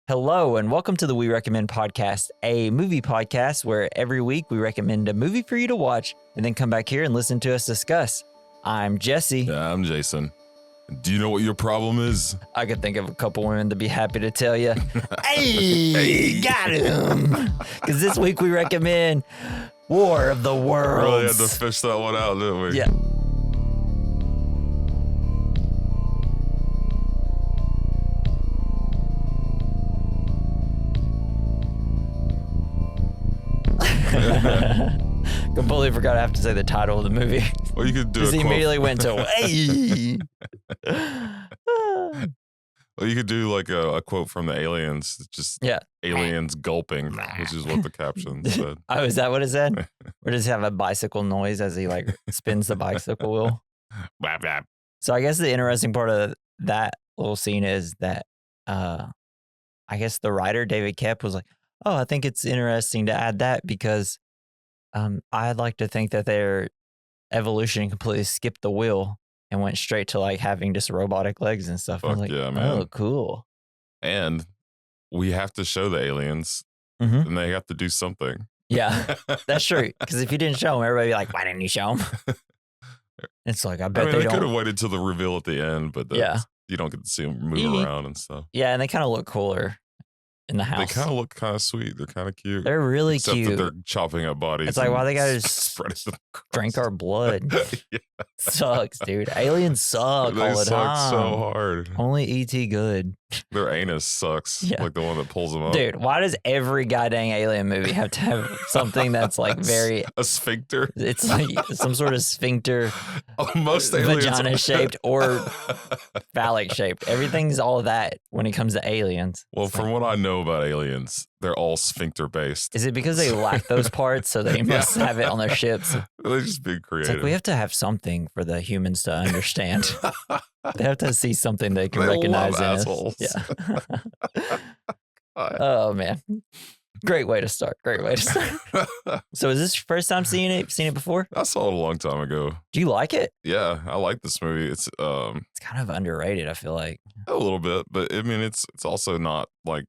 Hello, and welcome to the We Recommend podcast, a movie podcast where every week we recommend a movie for you to watch and then come back here and listen to us discuss. I'm Jesse. Yeah, I'm Jason. Do you know what your problem is? I could think of a couple women to be happy to tell you. Hey, got him! Because this week we recommend War of the Worlds. Really had to fish that one out, didn't we? Yeah. Completely forgot I have to say the title of the movie. Or you could do Because he immediately went to, hey! Or you could do like a quote from the aliens, just aliens gulping, which is what the caption said. Oh, is that what it said? Or does he have a bicycle noise as he like spins the bicycle wheel? Bap, bap. So I guess the interesting part of that little scene is that I guess the writer, David Koepp, was like, oh, I think it's interesting to add that because I'd like to think that their evolution completely skipped the wheel and went straight to like having just robotic legs and stuff. I was like, yeah, man. Oh, cool. And we have to show the aliens, Mm-hmm. and they have to do something. Yeah, that's true. Because if you didn't show them, everybody would be like, why didn't you show them? It's like, I bet I mean, they could have don't. waited till the reveal at the end, but you don't get to see them move around and stuff. Yeah, and they kind of look cooler in the house. They kind of look kind of sweet. They're kind of cute. They're really Except cute. that they're chopping up bodies. It's like, why they gotta spread them drink our blood? Yeah. Sucks, dude. Aliens suck They all the suck time. so hard. Only E.T. good. Their anus sucks. Yeah. Like the one that pulls them up. Dude, why does every goddamn alien movie have to have something that's like very... A sphincter? It's like some sort of sphincter, Most aliens vagina-shaped or phallic-shaped. Everything's all that when it comes to aliens. Well, It's from like, what I know about aliens, they're all sphincter-based. is it because they lack those parts, so they must have it on their ships? They're just being It's creative. like we have to have something for the humans to understand. They have to see something they can They recognize love in us. assholes. Yeah. God. Oh man, great way to start. Great way to start. So is this your first time seeing it? Seen it before? I saw it a long time ago. Do you like it? Yeah, I like this movie. It's It's kind of underrated. I feel like. a little bit, but I mean, it's also not like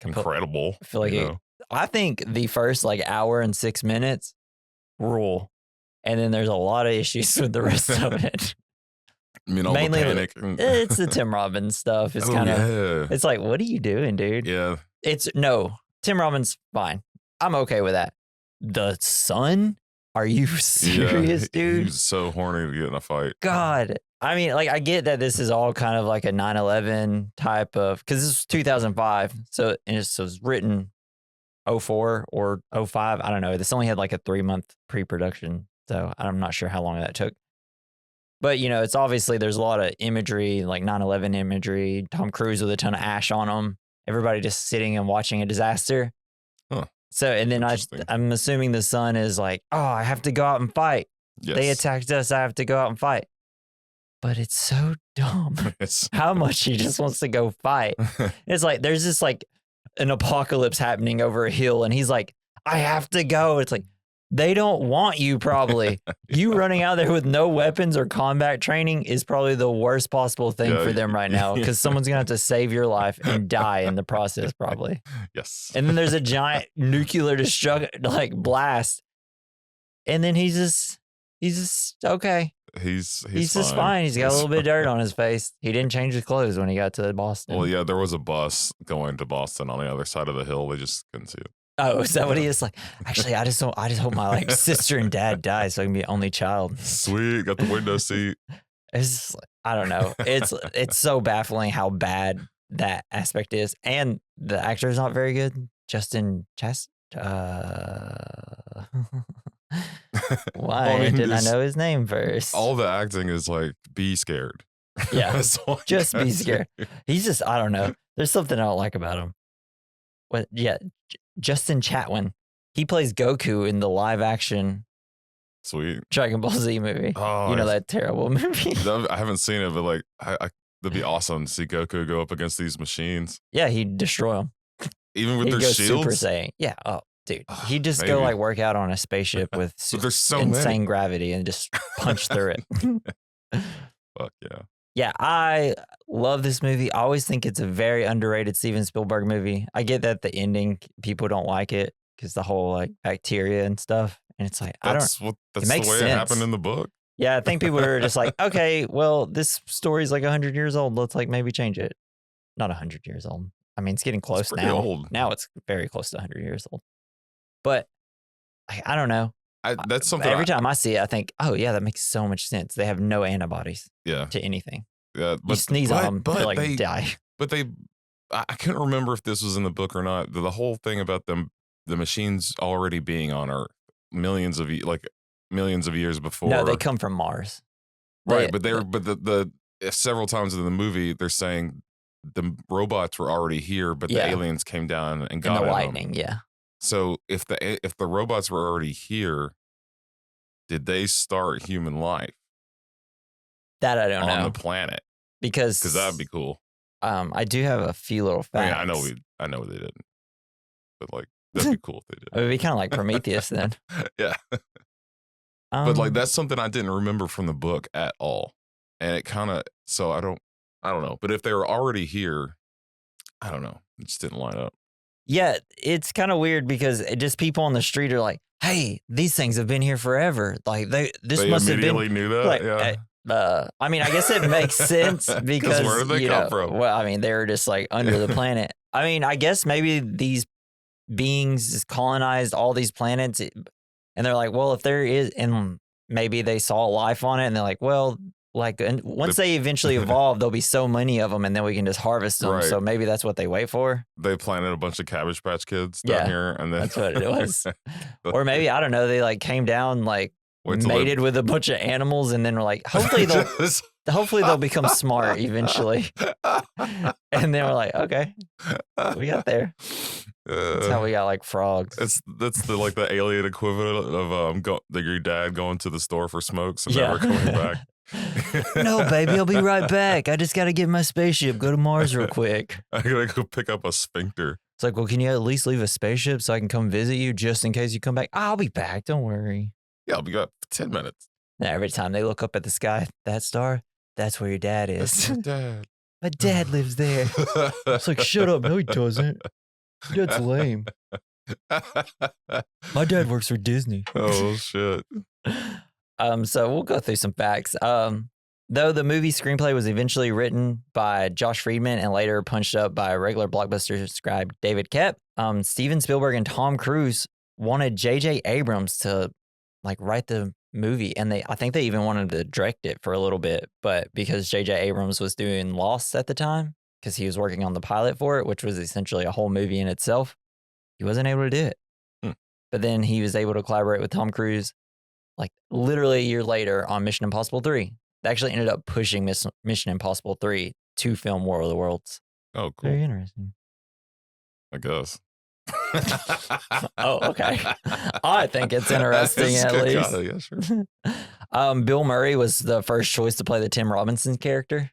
incredible. I feel like you it, know? I think the first like hour and 6 minutes rule, and then there's a lot of issues with the rest of it. I mean, all mainly the panic. And, It's the Tim Robbins stuff. It's kind of. yeah. It's like, what are you doing, dude? Yeah. It's no Tim Robbins. Fine, I'm okay with that. The son? Are you serious, He dude? was so horny to get in a fight. God. I mean, like, I get that this is all kind of like a 9/11 type of, because this was 2005. So, and it was written 04 or 05. I don't know. This only had like a 3-month pre-production. So I'm not sure how long that took. But, you know, it's obviously there's a lot of imagery, like 9/11 imagery, Tom Cruise with a ton of ash on him, everybody just sitting and watching a disaster. Huh. So, and then Interesting. I'm assuming the son is like, oh, I have to go out and fight. Yes. They attacked us. I have to go out and fight. But it's so dumb. It's How much he just wants to go fight. It's like there's this like an apocalypse happening over a hill, and he's like, I have to go. It's like they don't want you. Probably you running out there with no weapons or combat training is probably the worst possible thing Yeah, for them right now because someone's gonna have to save your life and die in the process probably. yes. And then there's a giant nuclear like blast, and then he's just okay. He's Just fine. He's got a little bit of dirt on his face. He didn't change his clothes when he got to Boston. Well, yeah, there was a bus going to Boston on the other side of the hill. They just couldn't see it. Oh, is that what he is? Like, actually, I just hope my like sister and dad die so I can be an only child. Sweet, got the window seat. It's just, like, I don't know. It's so baffling how bad that aspect is, and the actor is not very good. Justin Why I mean, didn't I know his name first? All the acting is like, be scared. Yeah, That's all I just gotta be say. scared. He's just, I don't know. There's something I don't like about him. What? Yeah, Justin Chatwin. He plays Goku in the live action Sweet. Dragon Ball Z movie. Oh, You know that terrible movie? I haven't seen it, but like, that'd be awesome to see Goku go up against these machines, Yeah, he'd destroy him. even with He'd their go Super shields. Saiyan. Yeah. Oh, dude. He'd just go Maybe. like work out on a spaceship with But there's so insane many. gravity and just punch through it. Fuck yeah. Yeah, I love this movie. I always think it's a very underrated Steven Spielberg movie. I get that the ending, people don't like it because the whole like bacteria and stuff. And it's like, That's it the makes way sense. it happened in the book. Yeah, I think people are just like, okay, well, this story's like 100 years old. Let's like maybe change it. Not 100 years old. I mean, it's getting close now. Old. Now it's very close to 100 years old. But I don't know. That's something. Every time I see it, I think, oh yeah, that makes so much sense. They have no antibodies. To anything. Yeah, you sneeze on them, they like die. But I couldn't remember if this was in the book or not. The whole thing about them, the machines already being on Earth millions of years before. No, they come from Mars. Right, but the several times in the movie they're saying the robots were already here, but the aliens came down and got the lightning. them. Yeah. So if the robots were already here, did they start human life? That I don't know. On the planet. Because that'd be cool. I do have a few little facts. I mean, I know they didn't. But like that'd be cool if they did. It would be kind of like Prometheus then. Yeah. But like that's something I didn't remember from the book at all. And it kind of I don't know. But if they were already here, I don't know. It just didn't line up. Yeah, it's kind of weird because just people on the street are like, "Hey, these things have been here forever." Like they must have been. Immediately knew that. Like, yeah. I mean, I guess it makes sense because where did they come from? Well, I mean, they were just like under the planet. I mean, I guess maybe these beings just colonized all these planets, and they're like, well, if there is, and maybe they saw life on it, and they're like, well, like, and once they eventually evolve, there'll be so many of them, and then we can just harvest them. Right. So maybe that's what they wait for. They planted a bunch of Cabbage Patch Kids down here, and then that's what it was. Or maybe I don't know. They like came down like. Mated with a bunch of animals, and then we're like, hopefully they'll become smart eventually. And then we're like, okay, we got there. That's how we got like frogs. That's the alien equivalent of your dad going to the store for smokes and never coming back. No, baby, I'll be right back. I just got to get my spaceship. Go to Mars real quick. I gotta go pick up a sphincter. It's like, well, can you at least leave a spaceship so I can come visit you just in case you come back? I'll be back. Don't worry. Yeah, I'll be back for 10 minutes. Now, every time they look up at the sky, that star, that's where your dad is. That's my dad. My dad lives there. It's like, shut up. No, he doesn't. That's lame. My dad works for Disney. Oh, shit. So we'll go through some facts. Though the movie screenplay was eventually written by Josh Friedman and later punched up by regular blockbuster scribe David Koepp, Steven Spielberg and Tom Cruise wanted J.J. Abrams to like write the movie, and I think they even wanted to direct it for a little bit, but because J.J. Abrams was doing Lost at the time, because he was working on the pilot for it, which was essentially a whole movie in itself, he wasn't able to do it. But then he was able to collaborate with Tom Cruise, like literally a year later on Mission Impossible 3. They actually ended up pushing Mission Impossible 3 to film War of the Worlds. Oh, cool. Very interesting. I guess. Oh, okay. I think it's interesting at least. Yeah, sure. Bill Murray was the first choice to play the Tim Robinson character.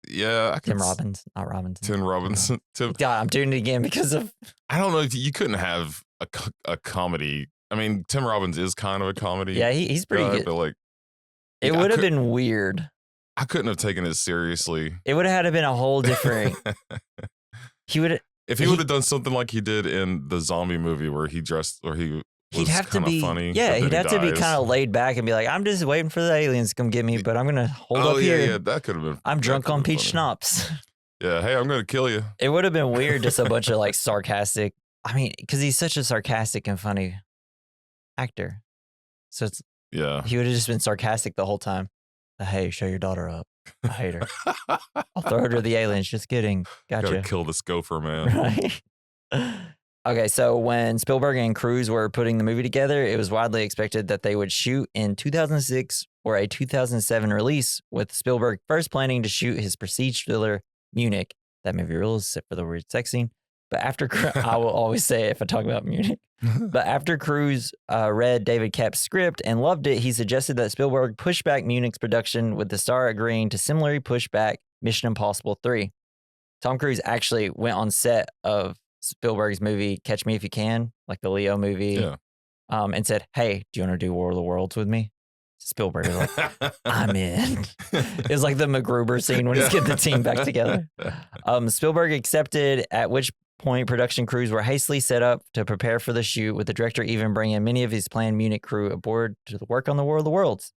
Yeah, Tim Robbins, not Robinson. Tim Robinson. God, I'm doing it again because of. I don't know if you couldn't have a comedy. I mean, Tim Robbins is kind of a comedy. Yeah, he's pretty good. But like, it would have been weird. I couldn't have taken it seriously. It would have had to been a whole different. He would. If he would have done something like he did in the zombie movie where he dressed, or he'd have to be funny. Yeah, he'd have to be kind of laid back and be like, I'm just waiting for the aliens to come get me, but I'm going to hold up here. Yeah, that could have been. I'm drunk on peach schnapps. Yeah, hey, I'm going to kill you. It would have been weird, just a bunch of like sarcastic. I mean, because he's such a sarcastic and funny actor. So it's, he would have just been sarcastic the whole time. Hey, show your daughter up. I hate her. I'll throw her to the aliens. Just kidding. Gotcha. Gotta kill this gopher, man. Right. Okay, so when Spielberg and Cruise were putting the movie together, it was widely expected that they would shoot in 2006 or a 2007 release, with Spielberg first planning to shoot his prestige thriller, Munich. That movie rules, except for the weird sex scene. But after, I will always say it if I talk about Munich. But after Cruise read David Koepp's script and loved it, he suggested that Spielberg push back Munich's production, with the star agreeing to similarly push back Mission Impossible 3. Tom Cruise actually went on set of Spielberg's movie Catch Me If You Can, like the Leo movie, and said, hey, do you want to do War of the Worlds with me? Spielberg is like, I'm in. It's like the MacGruber scene when he's getting the team back together. Spielberg accepted, at which point production crews were hastily set up to prepare for the shoot, with the director even bringing many of his planned Munich crew aboard to work on the War of the Worlds.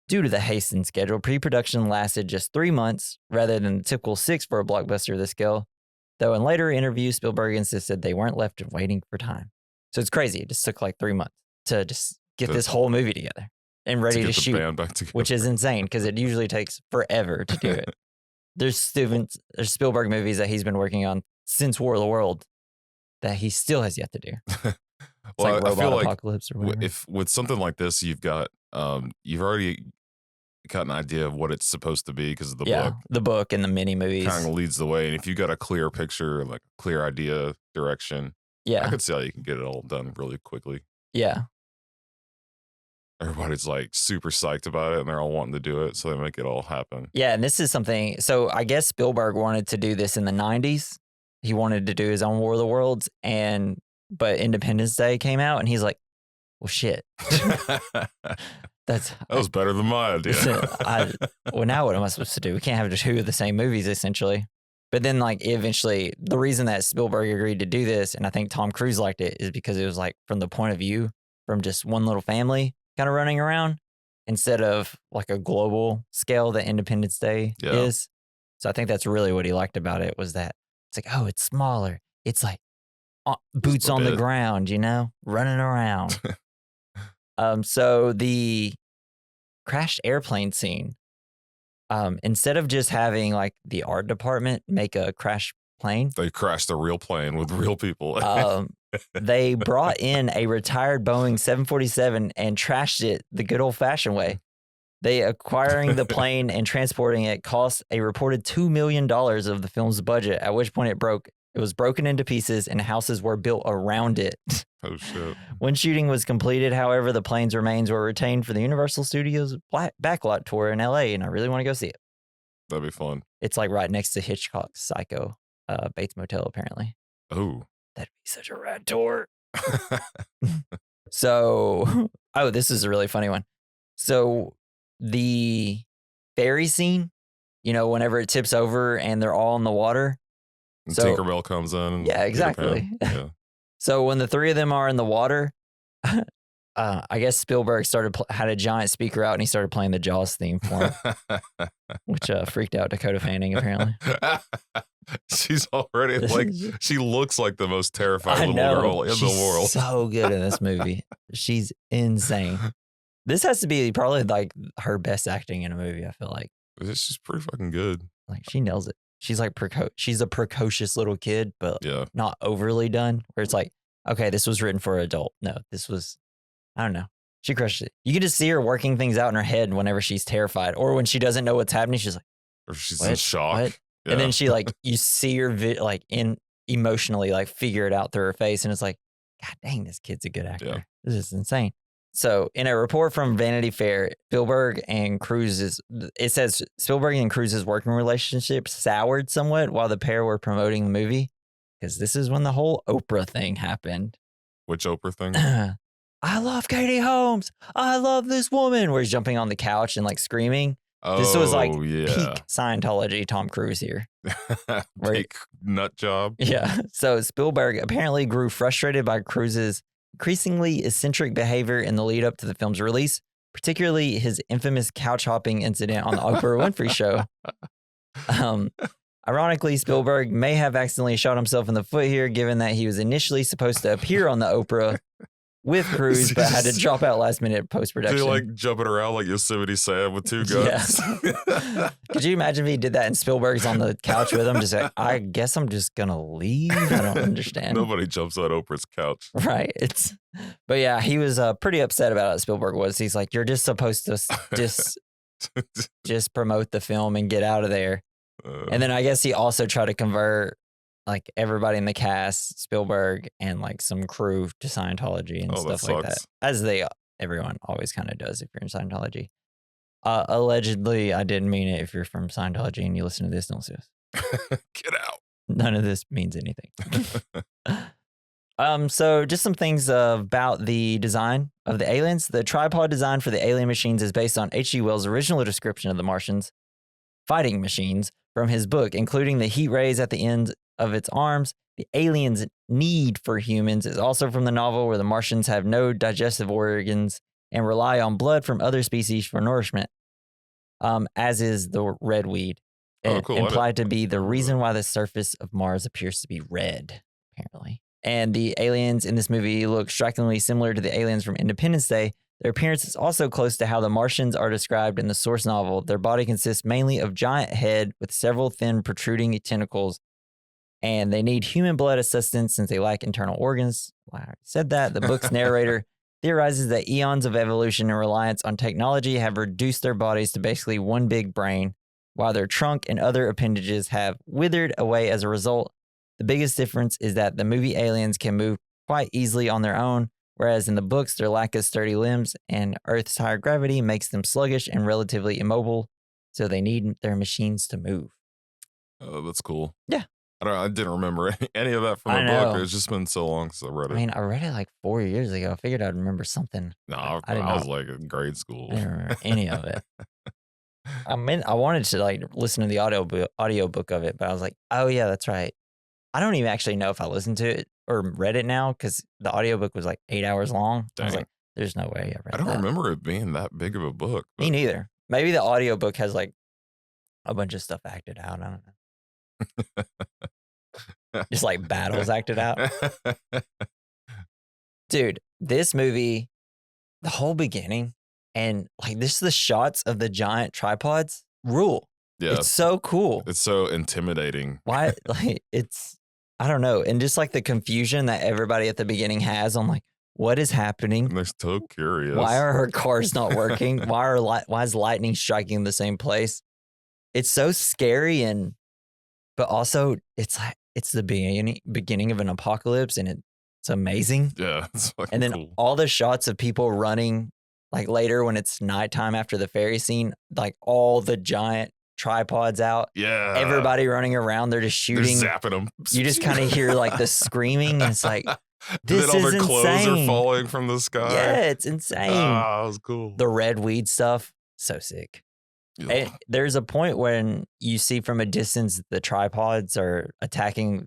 Due to the hastened schedule, pre-production lasted just 3 months rather than the typical 6 for a blockbuster of this scale, though in later interviews, Spielberg insisted they weren't left waiting for time. So it's crazy. It just took like 3 months to just get this whole movie together and ready to shoot, which is insane because it usually takes forever to do it. There's Spielberg movies that he's been working on since War of the World that he still has yet to do. It's well, like I feel like Apocalypse or whatever. if with something like this, you've already got an idea of what it's supposed to be because of the book. The book and the mini movies kind of leads the way. And if you got a clear picture, like a clear idea, direction, I could see how you can get it all done really quickly. Yeah. Everybody's like super psyched about it and they're all wanting to do it. So they make it all happen. Yeah. And this is something. So I guess Spielberg wanted to do this in the 90s. He wanted to do his own War of the Worlds. But Independence Day came out and he's like, well, shit. That was better than my idea. Well, now what am I supposed to do? We can't have two of the same movies, essentially. But then, like, eventually, the reason that Spielberg agreed to do this, and I think Tom Cruise liked it, is because it was, like, from the point of view from just one little family kind of running around instead of, like, a global scale that Independence Day is. So I think that's really what he liked about it was that it's like, oh, it's smaller. It's, like, boots on the ground, running around. So the crashed airplane scene, instead of just having like the art department make a crash plane, they crashed a real plane with real people. They brought in a retired Boeing 747 and trashed it the good old fashioned way. They acquiring the plane and transporting it cost a reported $2 million of the film's budget, at which point it broke. It was broken into pieces and houses were built around it. Oh, shit. When shooting was completed, however, the plane's remains were retained for the Universal Studios backlot tour in LA, and I really want to go see it. That'd be fun. It's like right next to Hitchcock's Psycho, Bates Motel, apparently. Oh. That'd be such a rad tour. So, this is a really funny one. So, the ferry scene, whenever it tips over and they're all in the water. And Tinkerbell comes in. Yeah, exactly. Yeah. So when the three of them are in the water, I guess Spielberg had a giant speaker out and he started playing the Jaws theme for him, which freaked out Dakota Fanning, apparently. She's already she looks like the most terrifying little girl in the world. So good in this movie. She's insane. This has to be probably like her best acting in a movie, I feel like. She's pretty fucking good. Like she nails it. She's like she's a precocious little kid, but not overly done. Where it's like, okay, this was written for an adult. No, this was, I don't know. She crushed it. You can just see her working things out in her head whenever she's terrified, or when she doesn't know what's happening. She's like, or she's in shock. What? Yeah. And then she you see her emotionally figure it out through her face, and it's like, God dang, this kid's a good actor. Yeah. This is insane. So in a report from Vanity Fair, Spielberg and Cruise's working relationship soured somewhat while the pair were promoting the movie, because this is when the whole Oprah thing happened. Which Oprah thing? I love Katie Holmes. I love this woman. Where he's jumping on the couch and screaming. Oh, this was peak Scientology Tom Cruise here. Peak nut job. Yeah. So Spielberg apparently grew frustrated by Cruise's increasingly eccentric behavior in the lead up to the film's release, particularly his infamous couch hopping incident on the Oprah Winfrey Show. Ironically, Spielberg may have accidentally shot himself in the foot here, given that he was initially supposed to appear on the Oprah with Cruise, but had to drop out last minute post production. So you're jumping around like Yosemite Sam with two guns. Yeah. Could you imagine if he did that and Spielberg's on the couch with him? Just like, I guess I'm just gonna leave. I don't understand. Nobody jumps on Oprah's couch, right? But yeah, he was pretty upset about it. Spielberg was. He's like, you're just supposed to just promote the film and get out of there. And then I guess he also tried to convert everybody in the cast, Spielberg and some crew to Scientology and stuff like that. As everyone always kind of does if you're in Scientology. Allegedly, I didn't mean it. If you're from Scientology and you listen to this, don't sue us. Get out. None of this means anything. So just some things about the design of the aliens. The tripod design for the alien machines is based on H.G. Wells' original description of the Martians fighting machines from his book, including the heat rays at the end of its arms. The aliens' need for humans is also from the novel, where the Martians have no digestive organs and rely on blood from other species for nourishment, as is the red weed. Cool. Implied to be the reason why the surface of Mars appears to be red, apparently. And the aliens in this movie look strikingly similar to the aliens from Independence Day. Their appearance is also close to how the Martians are described in the source novel. Their body consists mainly of giant head with several thin protruding tentacles, and they need human blood assistance since they lack internal organs. Well, I already said that. The book's narrator theorizes that eons of evolution and reliance on technology have reduced their bodies to basically one big brain, while their trunk and other appendages have withered away as a result. The biggest difference is that the movie aliens can move quite easily on their own, whereas in the books, their lack of sturdy limbs and Earth's higher gravity makes them sluggish and relatively immobile, so they need their machines to move. Oh, that's cool. Yeah. I didn't remember any of that from the book. It's just been so long since I read it. I mean, I read it like 4 years ago. I figured I'd remember something. No, I was like in grade school. I didn't remember any of it. I mean, I wanted to like listen to the audio book of it, but I was like, oh yeah, that's right. I don't even actually know if I listened to it or read it now because the audiobook was like 8 hours long. Dang. I was like, there's no way I read it. I don't remember it being that big of a book. Me neither. Maybe the audiobook has like a bunch of stuff acted out. I don't know. Just like battles acted out. Dude, this movie, the whole beginning, and like this, the shots of the giant tripods rule. Yeah. It's so cool. It's so intimidating. Why? Like, I don't know. And just like the confusion that everybody at the beginning has on like, what is happening? And they're so curious. Why are her cars not working? Why is lightning striking the same place? It's so scary, but also it's like, it's the beginning of an apocalypse, and it's amazing. Yeah. It's and then cool. all the shots of people running, like later when it's nighttime after the ferry scene, like all the giant tripods out. Yeah. Everybody running around. They're just shooting. They're zapping them. You just kind of hear like the screaming, and it's like, this and then all is their clothes insane. are falling from the sky. Yeah, it's insane. Ah, that was cool. The red weed stuff, so sick. And there's a point when you see from a distance the tripods are attacking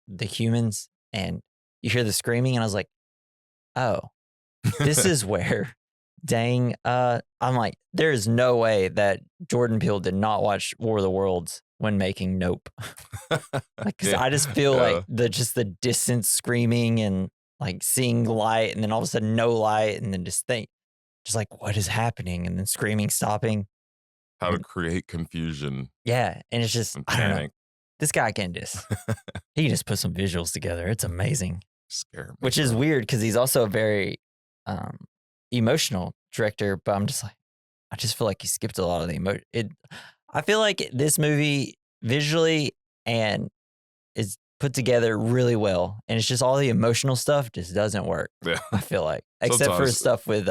the humans, and you hear the screaming, and I was like, oh, this is where, dang, I'm like, there is no way that Jordan Peele did not watch War of the Worlds when making Nope. Like, cause I just feel like the distant screaming and like seeing light, and then all of a sudden no light, and then just like, what is happening? And then screaming, stopping. How to create confusion. Yeah. And it's just, I don't know. This guy he can just put some visuals together. It's amazing. Scare me. Which is weird because he's also a very emotional director, but I'm just like, I just feel like he skipped a lot of the emotion. I feel like this movie visually and is put together really well, and it's just all the emotional stuff just doesn't work. Yeah. I feel like, except for stuff with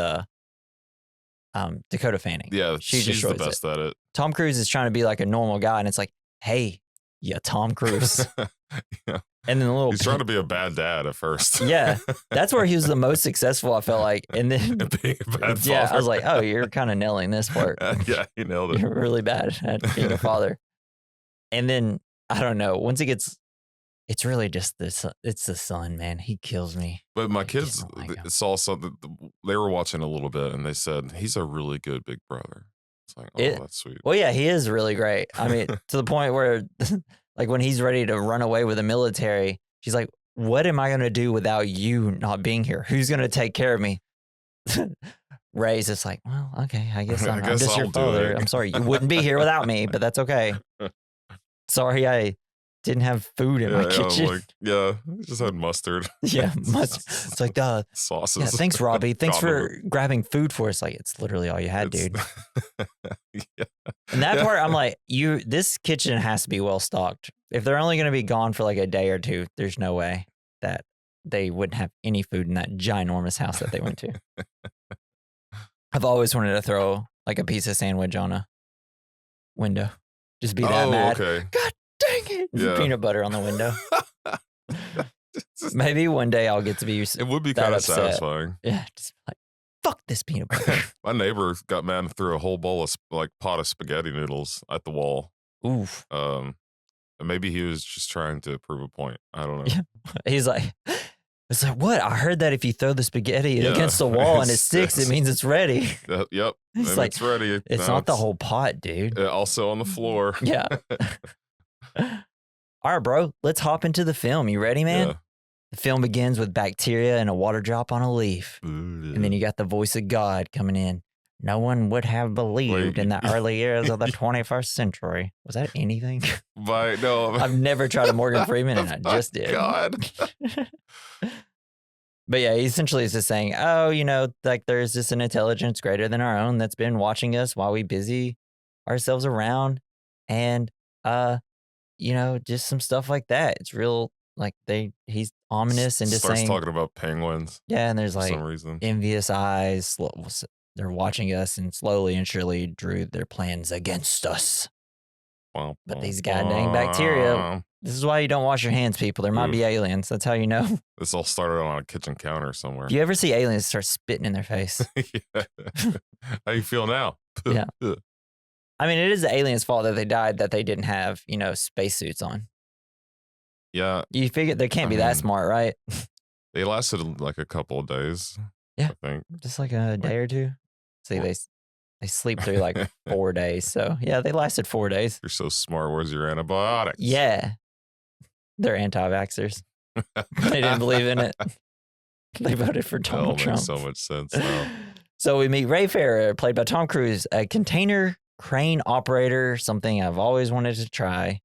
Dakota Fanning. Yeah, she's the best at it. Tom Cruise is trying to be like a normal guy, and it's like, hey, yeah, Tom Cruise. Yeah. And then he's trying to be a bad dad at first. Yeah, that's where he was the most successful, I felt like. And then being a bad father. Yeah, I was like, oh, you're kind of nailing this part. Yeah, you nailed it. You're really bad at being a father. And then I don't know. Once it gets, it's really just this. It's the son, man. He kills me. But my kids saw something. They were watching a little bit, and they said he's a really good big brother. It's like, oh, that's sweet. Well, yeah, he is really great. I mean, to the point where, like, when he's ready to run away with the military, she's like, "What am I going to do without you not being here? Who's going to take care of me?" Ray's just like, well, okay, I guess I'm just your father. I'm sorry, you wouldn't be here without me, but that's okay. Sorry, I didn't have food in my kitchen. I just had mustard. Yeah, mustard. It's like, sauces. Yeah, thanks, Robbie. Thanks for grabbing food for us. Like, it's literally all you had, dude. Yeah. And that part, I'm like, this kitchen has to be well stocked. If they're only going to be gone for like a day or two, there's no way that they wouldn't have any food in that ginormous house that they went to. I've always wanted to throw like a piece of sandwich on a window. Just be that mad. Okay. God dang it. Yeah. Peanut butter on the window. Maybe one day I'll get to be It would be that kind of upset. satisfying. Yeah, just like, fuck this peanut butter. My neighbor got mad and threw a whole bowl of pot of spaghetti noodles at the wall. Oof. Maybe he was just trying to prove a point. I don't know. Yeah. He's like, it's like, what? I heard that if you throw the spaghetti against the wall and it sticks, it means it's ready. Yep. It's like, it's ready. It's not the whole pot, dude. Also on the floor. Yeah. All right, bro. Let's hop into the film. You ready, man? Yeah. The film begins with bacteria and a water drop on a leaf. And then you got the voice of God coming in. No one would have believed in the early years of the 21st century. Was that anything? No. I've never tried a Morgan Freeman, and I just did. God. But yeah, essentially it's just saying, oh, like there's just an intelligence greater than our own that's been watching us while we busy ourselves around. And, just some stuff like that. It's real, like he's ominous and just starts saying. talking about penguins. Yeah, and there's like some reason. Envious eyes. They're watching us and slowly and surely drew their plans against us. But these goddamn bacteria, this is why you don't wash your hands, people. There might be aliens. That's how you know. This all started on a kitchen counter somewhere. Do you ever see aliens start spitting in their face? Yeah. How you feel now? Yeah. I mean, it is the aliens' fault that they died, that they didn't have, spacesuits on. Yeah. You figure they can't be that smart, right? They lasted like a couple of days. Yeah. I think. Just like a day or two. See, they sleep through like 4 days. So yeah, they lasted 4 days. You're so smart. Where's your antibiotics? Yeah. They're anti-vaxxers. They didn't believe in it. They voted for Donald Trump. Makes so much sense now. So we meet Ray Farrer, played by Tom Cruise, a container crane operator, something I've always wanted to try.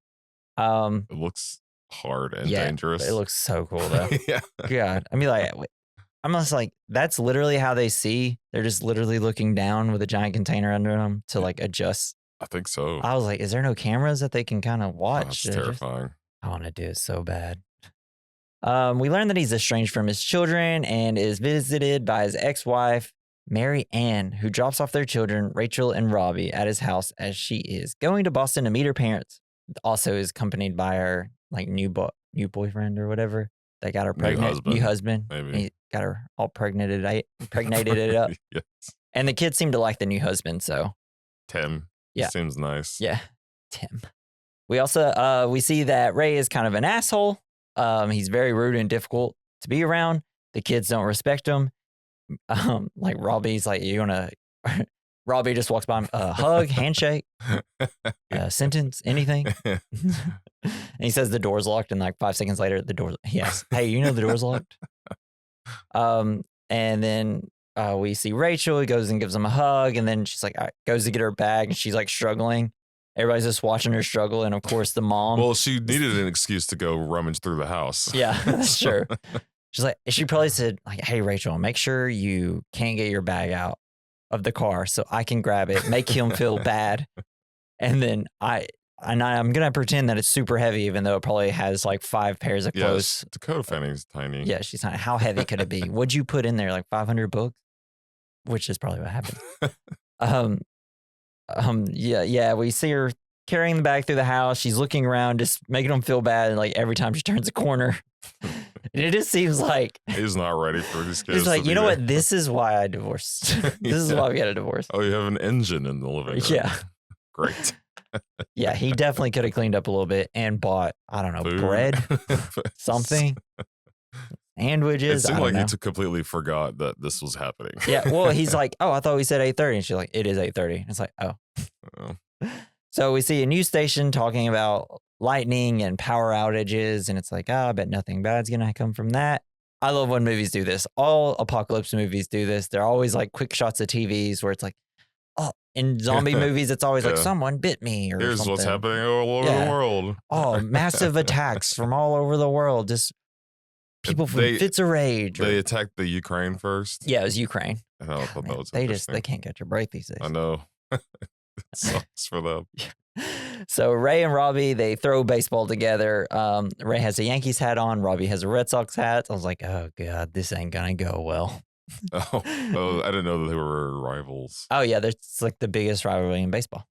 It looks hard and dangerous. It looks so cool though. Yeah. God. I mean, I'm just like, that's literally how they see. They're just literally looking down with a giant container under them to like adjust. I think so. I was like, is there no cameras that they can kind of watch? That's terrifying. I want to do it so bad. We learn that he's estranged from his children and is visited by his ex-wife, Mary Ann, who drops off their children, Rachel and Robbie, at his house as she is going to Boston to meet her parents. Also is accompanied by her like new boyfriend or whatever. They got her pregnant. New husband. Maybe. He got her all impregnated it up. Yes. And the kids seem to like the new husband, so. Tim. Yeah. Seems nice. Yeah. Tim. We also, we see that Ray is kind of an asshole. He's very rude and difficult to be around. The kids don't respect him. Like Robbie's like, you gonna, Robbie just walks by him, hug, handshake, sentence, anything. And he says the door's locked, and like 5 seconds later, the door's, yes. Hey, the door's locked? And then we see Rachel. He goes and gives him a hug, and then she's like, all right, goes to get her bag, and she's like struggling. Everybody's just watching her struggle, and of course the mom. Well, she needed an excuse to go rummage through the house. Yeah, that's true. She's like, she probably said, like, hey, Rachel, make sure you can't get your bag out of the car so I can grab it, make him feel bad. And then I'm going to pretend that it's super heavy, even though it probably has like 5 pairs of clothes. Yes, Dakota Fanning's tiny. Yeah, she's tiny. How heavy could it be? What'd you put in there? Like 500 books? Which is probably what happened. Yeah, we see her carrying the bag through the house. She's looking around, just making them feel bad. Like every time she turns a corner. And it just seems like he's not ready for these kids. He's like, you know what? This is why I divorced. This is why we got a divorce. Oh, you have an engine in the living room. Yeah. Great. Yeah, he definitely could have cleaned up a little bit and bought, I don't know, food. Bread, something, sandwiches. It seemed like he completely forgot that this was happening. Yeah, well, he's like, oh, I thought we said 8:30. And she's like, it is 8:30. It's like, oh. So we see a news station talking about lightning and power outages. And it's like, I bet nothing bad's going to come from that. I love when movies do this. All apocalypse movies do this. They're always like quick shots of TVs where it's like, oh, in zombie movies, it's always like someone bit me or here's something. What's happening all over the world. Oh, massive attacks from all over the world. Just people from fits of rage. They attacked the Ukraine first. Yeah, it was Ukraine. I thought that was they can't catch a break these days. I know. It sucks for them. So Ray and Robbie, they throw baseball together. Ray has a Yankees hat on. Robbie has a Red Sox hat. I was like, oh, God, this ain't going to go well. Oh, I didn't know that they were rivals. Oh, yeah. It's like the biggest rivalry in baseball.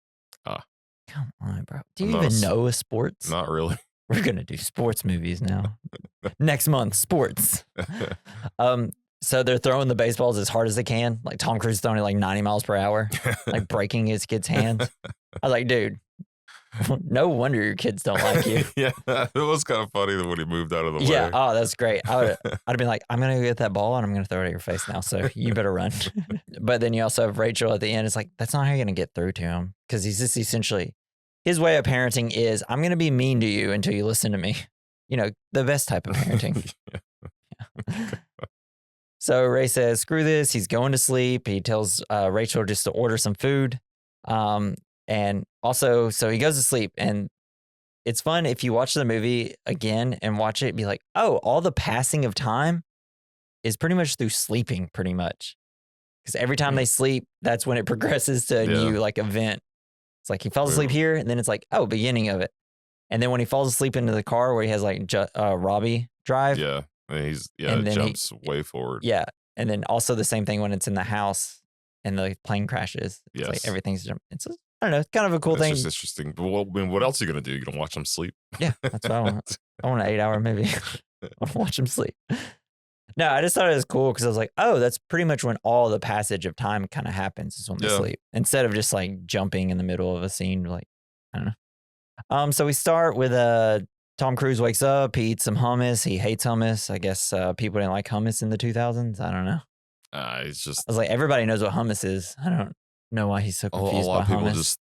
Come on, bro. Do you even know sports? Not really. We're going to do sports movies now. Next month, sports. So they're throwing the baseballs as hard as they can. Like Tom Cruise throwing it like 90 miles per hour, like breaking his kid's hands. I was like, dude, no wonder your kids don't like you. Yeah, it was kind of funny when he moved out of the way. Yeah, oh, that's great. I'd have been like, I'm going to get that ball and I'm going to throw it at your face now, so you better run. But then you also have Rachel at the end. It's like, that's not how you're going to get through to him, because he's just essentially, his way of parenting is, I'm going to be mean to you until you listen to me. You know, the best type of parenting. Yeah. So Ray says, screw this. He's going to sleep. He tells Rachel just to order some food. And also, so he goes to sleep. And it's fun if you watch the movie again and watch it, be like, oh, all the passing of time is pretty much through sleeping, pretty much. Because every time they sleep, that's when it progresses to a new like event. It's like he falls asleep here, and then it's like, oh, beginning of it. And then when he falls asleep into the car where he has like Robbie drive. Yeah. And it jumps way forward. Yeah. And then also the same thing when it's in the house and the plane crashes. It's like everything's jumping. It's, I don't know, it's kind of a cool thing. It's just interesting. Well, I mean, what else are you going to do? You going to watch them sleep? Yeah, that's what I want. I want an 8-hour movie. I want to watch them sleep. No, I just thought it was cool because I was like, oh, that's pretty much when all the passage of time kind of happens, is when they sleep. Instead of just like jumping in the middle of a scene, like, I don't know. So we start with Tom Cruise wakes up, he eats some hummus. He hates hummus. I guess people didn't like hummus in the 2000s. I don't know. It's just, I was like, everybody knows what hummus is. I don't know why he's so confused a lot of people hummus.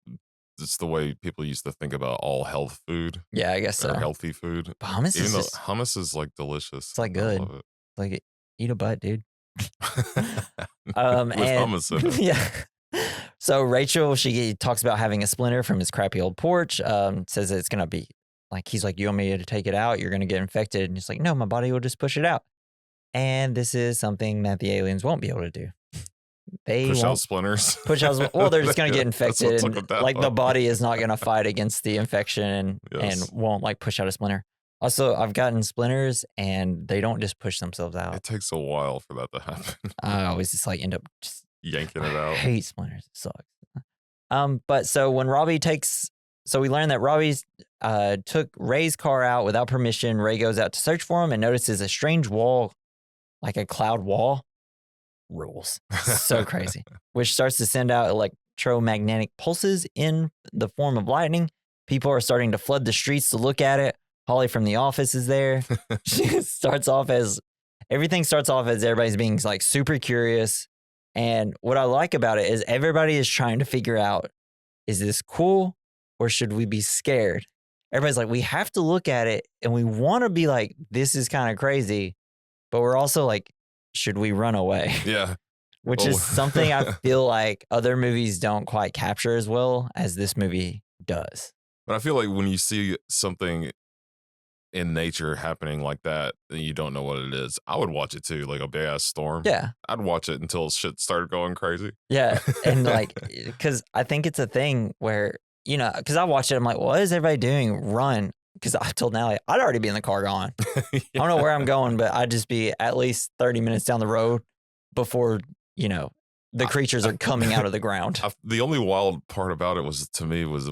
It's the way people used to think about all health food. Yeah, I guess so. Or healthy food. But hummus Even is though just, hummus is like delicious. It's like good. It's like, eat a butt, dude. With and, hummus in it. Yeah. So Rachel, she talks about having a splinter from his crappy old porch. Says that it's going to be like, he's like, you want me to take it out? You're going to get infected. And he's like, no, my body will just push it out. And this is something that the aliens won't be able to do. They push won't out splinters. Push out. Well, they're just going to get infected. And, like fun. The body is not going to fight against the infection and won't like push out a splinter. Also, I've gotten splinters and they don't just push themselves out. It takes a while for that to happen. I always just like end up just yanking it out. I hate splinters. It sucks. But so when Robbie we learned that Robbie's took Ray's car out without permission. Ray goes out to search for him and notices a strange wall, like a cloud wall. Rules. So crazy. Which starts to send out electromagnetic pulses in the form of lightning. People are starting to flood the streets to look at it. Holly from The Office is there. Everything starts off as everybody's being like super curious. And what I like about it is everybody is trying to figure out, is this cool or should we be scared? Everybody's like, we have to look at it and we want to be like, this is kind of crazy, but we're also like, should we run away? Yeah. Which is something I feel like other movies don't quite capture as well as this movie does. But I feel like when you see something in nature happening like that and you don't know what it is, I would watch it too, like a big ass storm. Yeah. I'd watch it until shit started going crazy. Yeah. And like, because I think it's a thing where, you know, because I watched it, I'm like, what is everybody doing? Run. Because I told Natalie, I'd already be in the car gone. Yeah. I don't know where I'm going, but I'd just be at least 30 minutes down the road before, you know, the creatures are coming out of the ground. The only wild part about it was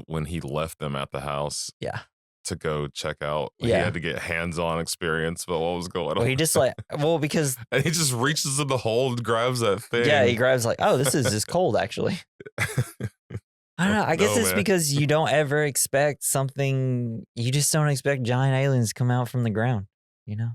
when he left them at the house. Yeah. To go check out. Yeah. He had to get hands-on experience about what was going on. Well, he just because... And he just reaches in the hole and grabs that thing. Yeah, he grabs like, oh, this is just cold, actually. I don't know. I guess it's because you don't ever expect something. You just don't expect giant aliens to come out from the ground, you know?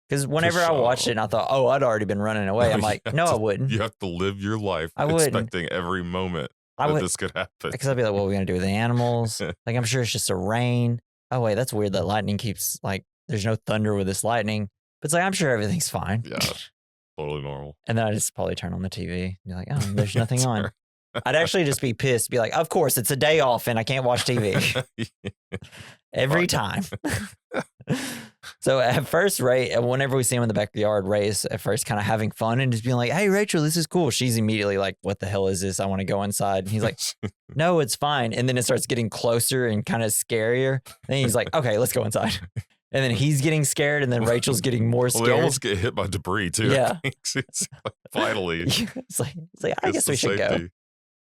Because whenever I watched it and I thought, oh, I'd already been running away. I'm like, no, I wouldn't. You have to live your life expecting every moment this could happen. Because I'd be like, what are we going to do with the animals? Like, I'm sure it's just a rain. Oh, wait, that's weird that lightning keeps, like, there's no thunder with this lightning. But it's like, I'm sure everything's fine. Yeah, totally normal. And then I just probably turn on the TV and be like, oh, there's nothing on. I'd actually just be pissed, be like, of course, it's a day off and I can't watch TV. Every time. So at first, Ray, whenever we see him in the backyard, Ray is at first kind of having fun and just being like, hey, Rachel, this is cool. She's immediately like, what the hell is this? I want to go inside. And he's like, no, it's fine. And then it starts getting closer and kind of scarier. And he's like, okay, let's go inside. And then he's getting scared, and then Rachel's getting more scared. Well, they almost get hit by debris, too. Yeah. It's like, finally. It's like I guess we should go.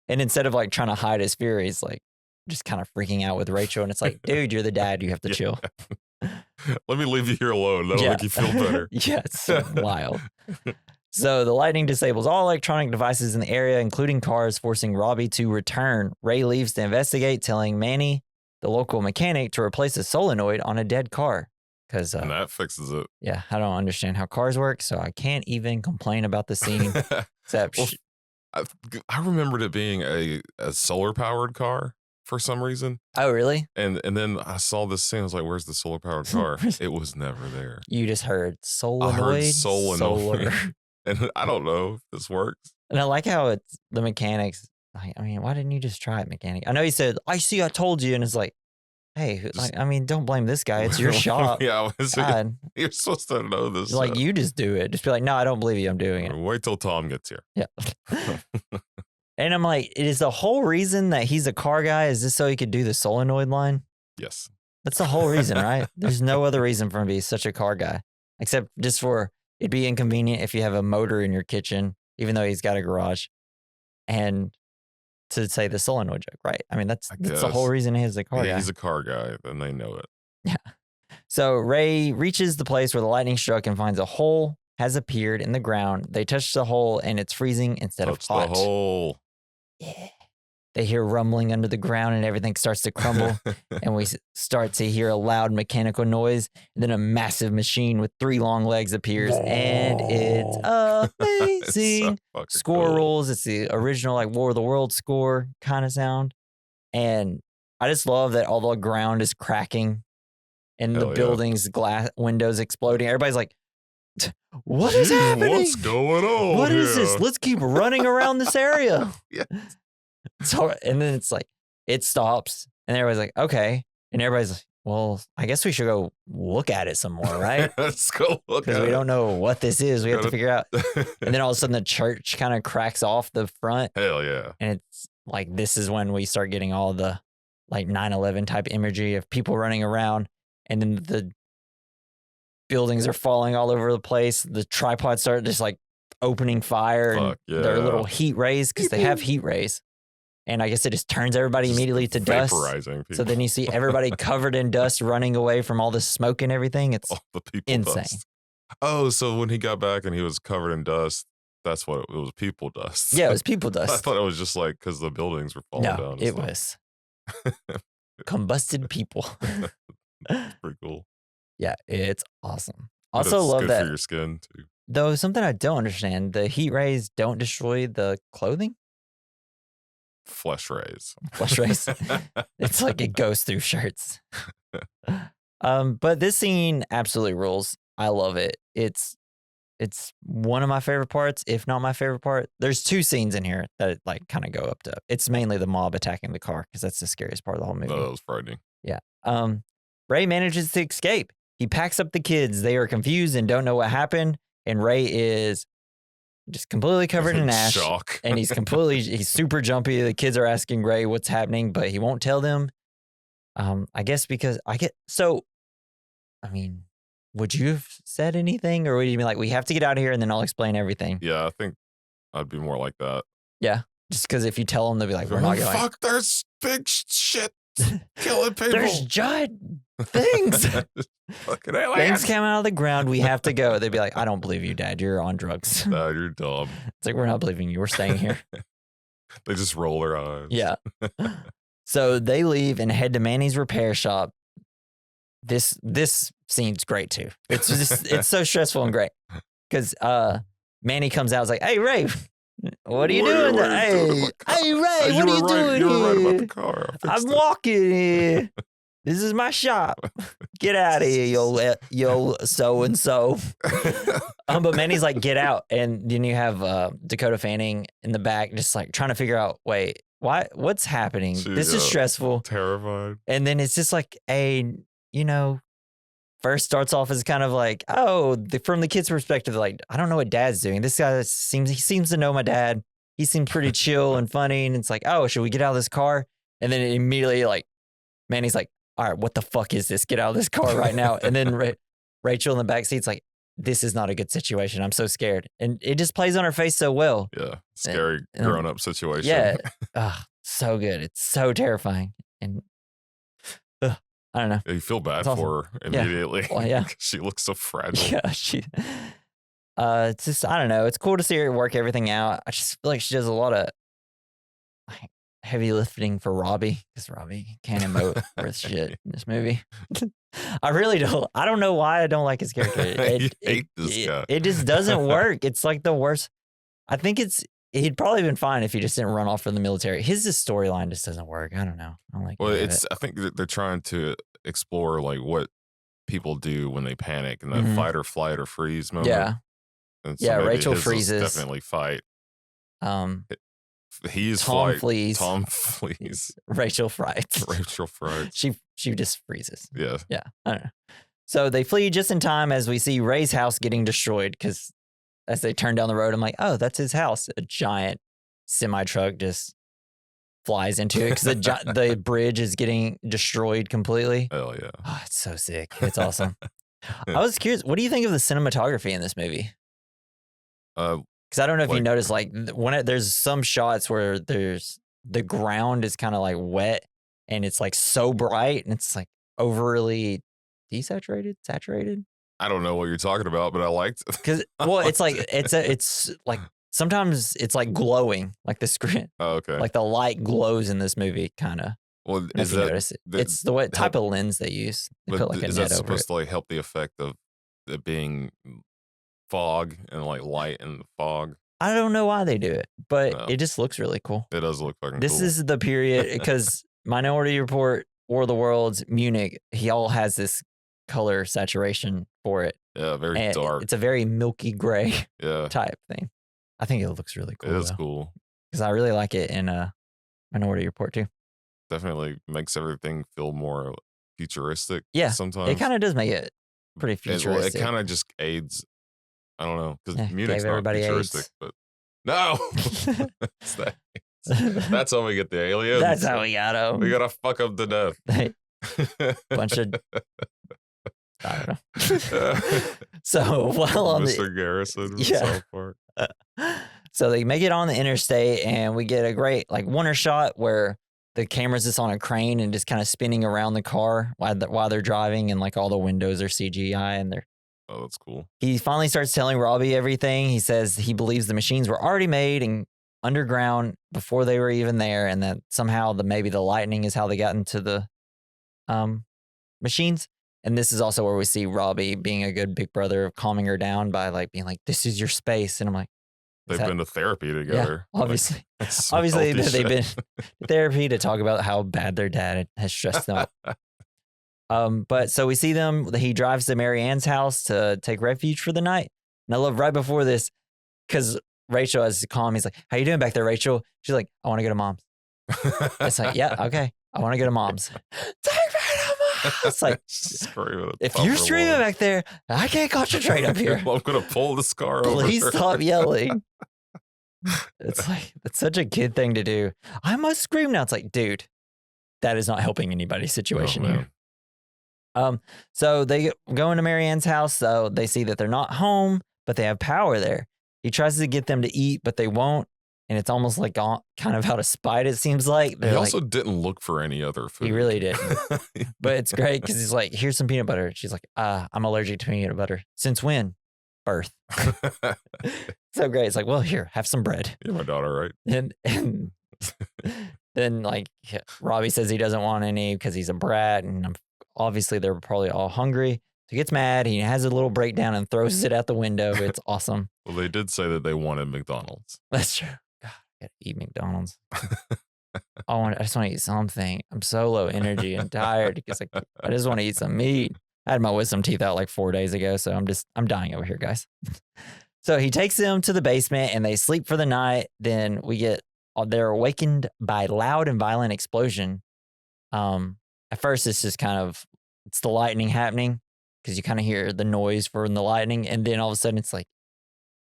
And instead of like trying to hide his fear, he's like just kind of freaking out with Rachel. And it's like, dude, you're the dad. You have to chill. Let me leave you here alone. That'll make you feel better. Yeah, it's so wild. So the lightning disables all electronic devices in the area, including cars, forcing Robbie to return. Ray leaves to investigate, telling Manny, the local mechanic, to replace a solenoid on a dead car. Because and that fixes it. Yeah, I don't understand how cars work, so I can't even complain about the scene. Except I remembered it being a solar powered car for some reason. Oh, really? And then I saw this scene. I was like, "Where's the solar powered car?" It was never there. You just heard solenoid. I heard solenoid. Solar. And I don't know if this works. And I like how it's the mechanics. I mean, why didn't you just try it, mechanic? I know he said, I told you. And it's like, hey, don't blame this guy. It's your shop. Yeah, you're supposed to know this. Like, you just do it. Just be like, no, I don't believe you. I'm doing it. Wait till Tom gets here. Yeah. And I'm like, is the whole reason that he's a car guy, is this so he could do the solenoid line? Yes. That's the whole reason, right? There's no other reason for him to be such a car guy, except just for it'd be inconvenient if you have a motor in your kitchen, even though he's got a garage, and to say the solenoid joke, right? I mean, that's the whole reason he's a car guy. He's a car guy, and they know it. Yeah. So Ray reaches the place where the lightning struck and finds a hole has appeared in the ground. They touch the hole, and it's freezing instead of hot. The hole. Yeah. They hear rumbling under the ground and everything starts to crumble. And we start to hear a loud mechanical noise. And then a massive machine with 3 long legs appears. And it's amazing. It's so score cool. rules. It's the original like War of the Worlds score kind of sound. And I just love that all the ground is cracking and the building's glass windows exploding. Everybody's like, what is happening? What's going on? What is this? Let's keep running around this area. Yeah. So, and then it's like, it stops, and everybody's like, okay. And everybody's like, well, I guess we should go look at it some more, right? Let's go look at it. Because we don't know what this is. We have to figure out. And then all of a sudden, the church kind of cracks off the front. Hell yeah. And it's like, this is when we start getting all the like 9/11 type imagery of people running around. And then the buildings are falling all over the place. The tripods start just like opening fire. Fuck, and their little heat rays, because they have heat rays. And I guess it just turns everybody Just immediately to dust. vaporizing people. So then you see everybody covered in dust running away from all the smoke and everything. It's all the people insane. Dust. Oh, so when he got back and he was covered in dust, that's what it was, people dust. Yeah, it was people I dust. thought it was just like because the buildings were falling down. No, and it stuff. was combusted people. It's pretty cool. Yeah, it's awesome. But Also it's love good that. for your skin too. Though something I don't understand, the heat rays don't destroy the clothing. Flesh rays. Flesh rays. It's like it goes through shirts. But this scene absolutely rules. I love it. It's one of my favorite parts, if not my favorite part. There's 2 scenes in here that like kind of go up to. It's mainly the mob attacking the car because that's the scariest part of the whole movie. No, that was frightening. Yeah. Ray manages to escape. He packs up the kids. They are confused and don't know what happened. And Ray is just completely covered in ash. Shock. And he's super jumpy. The kids are asking Ray what's happening, but he won't tell them. I guess because I mean, would you have said anything, or would you be like, we have to get out of here and then I'll explain everything? Yeah, I think I'd be more like that. Yeah. Just because if you tell them, they'll be like, we're not going. Fuck, there's big shit killing people. There's giant things. Fucking Things came out of the ground. We have to go. They'd be like, I don't believe you, Dad. You're on drugs. No, you're dumb. It's like, we're not believing you. We're staying here. They just roll their eyes. Yeah. So they leave and head to Manny's repair shop. This scene's great too. It's just it's so stressful and great because Manny comes out. Is like, hey Ray, what are you doing? Hey Ray, what are you doing You were right about here? the car. I'm walking here. This is my shop. Get out of here, yo so and so. But Manny's like, get out, and then you have Dakota Fanning in the back, just like trying to figure out, wait, what's happening? This is stressful, terrified, and then it's just like first starts off as kind of like, from the kid's perspective, like, I don't know what Dad's doing. This guy seems to know my dad. He seemed pretty chill and funny, and it's like, oh, should we get out of this car? And then immediately, like, Manny's like, all right, what the fuck is this? Get out of this car right now. And then Rachel in the back seat's like, this is not a good situation. I'm so scared. And it just plays on her face so well. Yeah. Scary grown-up situation. Yeah. So good. It's so terrifying. And I don't know. You feel bad for her immediately. Well, yeah. She looks so fragile. Yeah, it's just, I don't know. It's cool to see her work everything out. I just feel like she does a lot of like heavy lifting for Robbie because Robbie can't emote worth shit in this movie. I really don't. I don't know why I don't like his character. You hate this guy. It just doesn't work. It's like the worst. I think he'd probably been fine if he just didn't run off from the military. His storyline just doesn't work. I don't know. I don't like. Well, I think that they're trying to explore like what people do when they panic and that fight or flight or freeze moment. Yeah. And so Rachel freezes. Definitely fight. He's Tom flight. flees. Tom flees. Rachel frights. Rachel frights. She just freezes. Yeah. Yeah. I don't know. So they flee just in time as we see Ray's house getting destroyed because as they turn down the road, I'm like, oh, that's his house. A giant semi truck just flies into it because the bridge is getting destroyed completely. Hell yeah. Oh, it's so sick. It's awesome. I was curious, what do you think of the cinematography in this movie? Because I don't know if you noticed, like there's some shots where the ground is kind of like wet and it's like so bright and it's like overly desaturated, saturated. I don't know what you're talking about, but I liked it. Because it's like it's like sometimes it's like glowing, like the screen. Oh, okay. Like the light glows in this movie, kind of. Well, is that it's the type of lens they use? They put like a is net that over supposed to like help the effect of it being fog and like light in the fog? I don't know why they do it, but it just looks really cool. It does look fucking cool. This is the period because Minority Report, War of the Worlds, Munich, he all has this color saturation for it. Yeah, very dark. It's a very milky gray yeah. type thing. I think it looks really cool. It is cool. Because I really like it in Minority Report too. Definitely makes everything feel more futuristic. Yeah, sometimes it kind of does make it pretty futuristic. It kind of just aids. I don't know because Munich's not futuristic, AIDS. But no, that's how we get the aliens. That's how we got them. We gotta fuck them to death. Bunch of I don't know. So while on Mr. Garrison from South Park. So they make it on the interstate and we get a great like wonder shot where the camera's just on a crane and just kind of spinning around the car while they're driving and like all the windows are CGI and they're. Oh, that's cool. He finally starts telling Robbie everything. He says he believes the machines were already made and underground before they were even there and that somehow maybe the lightning is how they got into the machines. And this is also where we see Robbie being a good big brother, calming her down by like being like, this is your space. And I'm like, they've been to therapy together. Yeah, obviously. Like, obviously they've been to therapy to talk about how bad their dad has stressed them out. But so we see them, he drives to Mary Ann's house to take refuge for the night. And I love right before this, because Rachel has to call him. He's like, how you doing back there, Rachel? She's like, I want to go to mom's. It's like, yeah, okay. I want to go to mom's. Take me to mom's. It's like, if you're screaming back there, I can't concentrate up here. I'm going to pull the scar over. Please stop yelling. It's like, that's such a kid thing to do. I must scream now. It's like, dude, that is not helping anybody's situation here. So they go into Mary Ann's house. So they see that they're not home, but they have power there. He tries to get them to eat, but they won't. And it's almost like kind of out of spite, it seems like. He also didn't look for any other food. He really didn't. But it's great because he's like, here's some peanut butter. She's like, I'm allergic to peanut butter. Since when? Birth. So great. It's like, well, here, have some bread. You're my daughter, right? And then like Robbie says he doesn't want any because he's a brat. And obviously they're probably all hungry. So he gets mad. He has a little breakdown and throws it out the window. It's awesome. Well, they did say that they wanted McDonald's. That's true. God, I gotta eat McDonald's. I just want to eat something. I'm so low energy and tired because I just want to eat some meat. I had my wisdom teeth out like 4 days ago, so I'm dying over here, guys. So he takes them to the basement and they sleep for the night. Then they're awakened by loud and violent explosion. At first it's just it's the lightning happening because you kind of hear the noise from the lightning. And then all of a sudden it's like,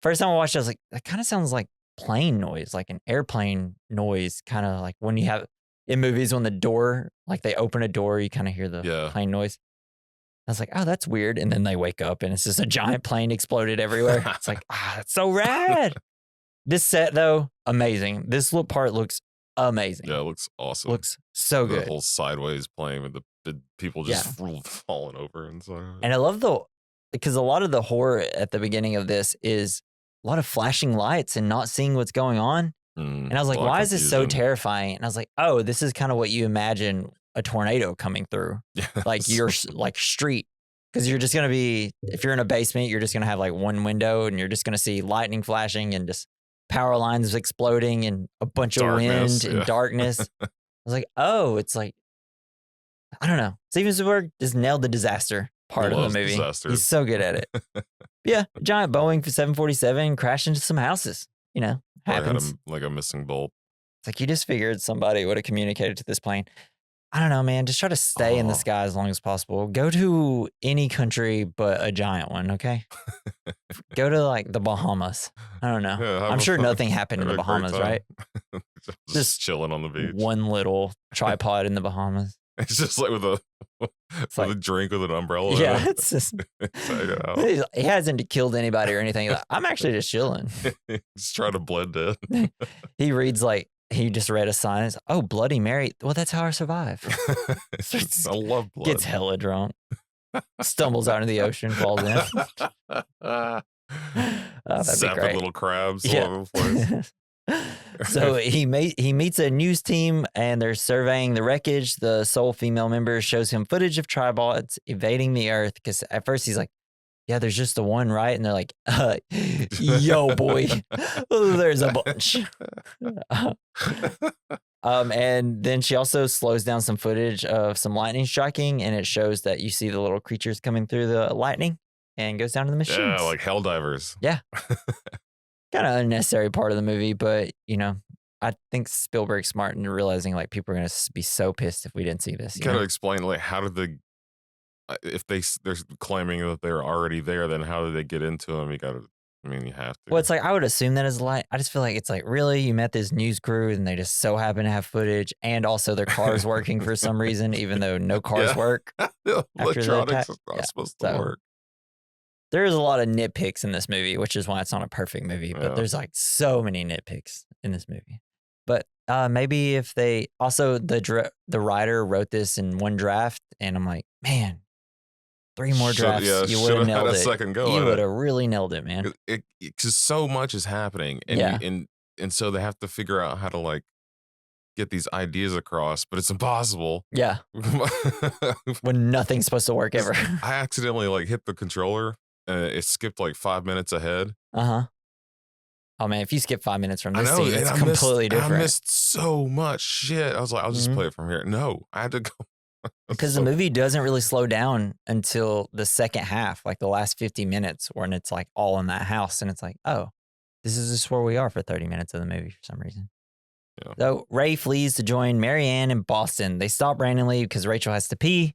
first time I watched it, I was like, that kind of sounds like plane noise, like an airplane noise, kind of like when you have in movies when the door, like they open a door, you kind of hear the plane noise. I was like, oh, that's weird. And then they wake up and it's just a giant plane exploded everywhere. It's like, that's so rad. This set though, amazing. This little part looks amazing. Yeah, it looks awesome. Looks so good. The whole sideways plane with the people just falling over and so. And I love because a lot of the horror at the beginning of this is a lot of flashing lights and not seeing what's going on. And I was like, why is this so terrifying? And I was like, oh, this is kind of what you imagine a tornado coming through, like your like street. Because you're just going to be, if you're in a basement, you're just going to have like one window and you're just going to see lightning flashing and just power lines exploding and a bunch of wind and darkness. I was like, oh, it's like, I don't know. Steven Spielberg just nailed the disaster part of the movie. Disaster. He's so good at it. Yeah, giant Boeing 747 crashed into some houses. You know, happens. Like a missing bolt. It's like you just figured somebody would have communicated to this plane. I don't know, man. Just try to stay in the sky as long as possible. Go to any country but a giant one, okay? Go to like the Bahamas. I don't know. Yeah, I'm sure nothing happened in the Bahamas, right? just chilling on the beach. One little tripod in the Bahamas. It's just like with a drink with an umbrella. Yeah, it's just. He hasn't killed anybody or anything. Like, I'm actually just chilling. He's trying to blend in. He reads like. He just read a sign. It's, oh, Bloody Mary. Well, that's how I survive. I love blood. Gets hella drunk. Stumbles out into the ocean, falls in. Zapping little crabs all over the place. So he meets a news team and they're surveying the wreckage. The sole female member shows him footage of tribots evading the Earth because at first he's like, yeah, there's just the one, right? And they're like, yo, boy, there's a bunch. And then she also slows down some footage of some lightning striking, and it shows that you see the little creatures coming through the lightning and goes down to the machines. Yeah, like hell divers. Yeah. Kind of unnecessary part of the movie, but, you know, I think Spielberg's smart in realizing, like, people are going to be so pissed if we didn't see this. You gotta explain, like, how did if they're claiming that they're already there, then how did they get into them? You have to. Well, it's like, I would assume that as light. I just feel like it's like, really? You met this news crew and they just so happen to have footage and also their car's working for some reason, even though no cars work. Electronics is not supposed to work. There's a lot of nitpicks in this movie, which is why it's not a perfect movie, but there's like so many nitpicks in this movie. But maybe if they also, the writer wrote this in one draft and I'm like, man, 3 more drafts, you would have nailed it. Second go you would have really nailed it, man. Because so much is happening, and so they have to figure out how to like get these ideas across, but it's impossible. Yeah, when nothing's supposed to work ever. I accidentally like hit the controller, and it skipped like 5 minutes ahead. Oh man, if you skip 5 minutes from this scene, it's completely different. I missed so much shit. I was like, I'll just play it from here. No, I had to go. Because the movie doesn't really slow down until the second half, like the last 50 minutes, when it's like all in that house. And it's like, oh, this is just where we are for 30 minutes of the movie for some reason. Yeah. So Ray flees to join Marianne in Boston. They stop randomly because Rachel has to pee.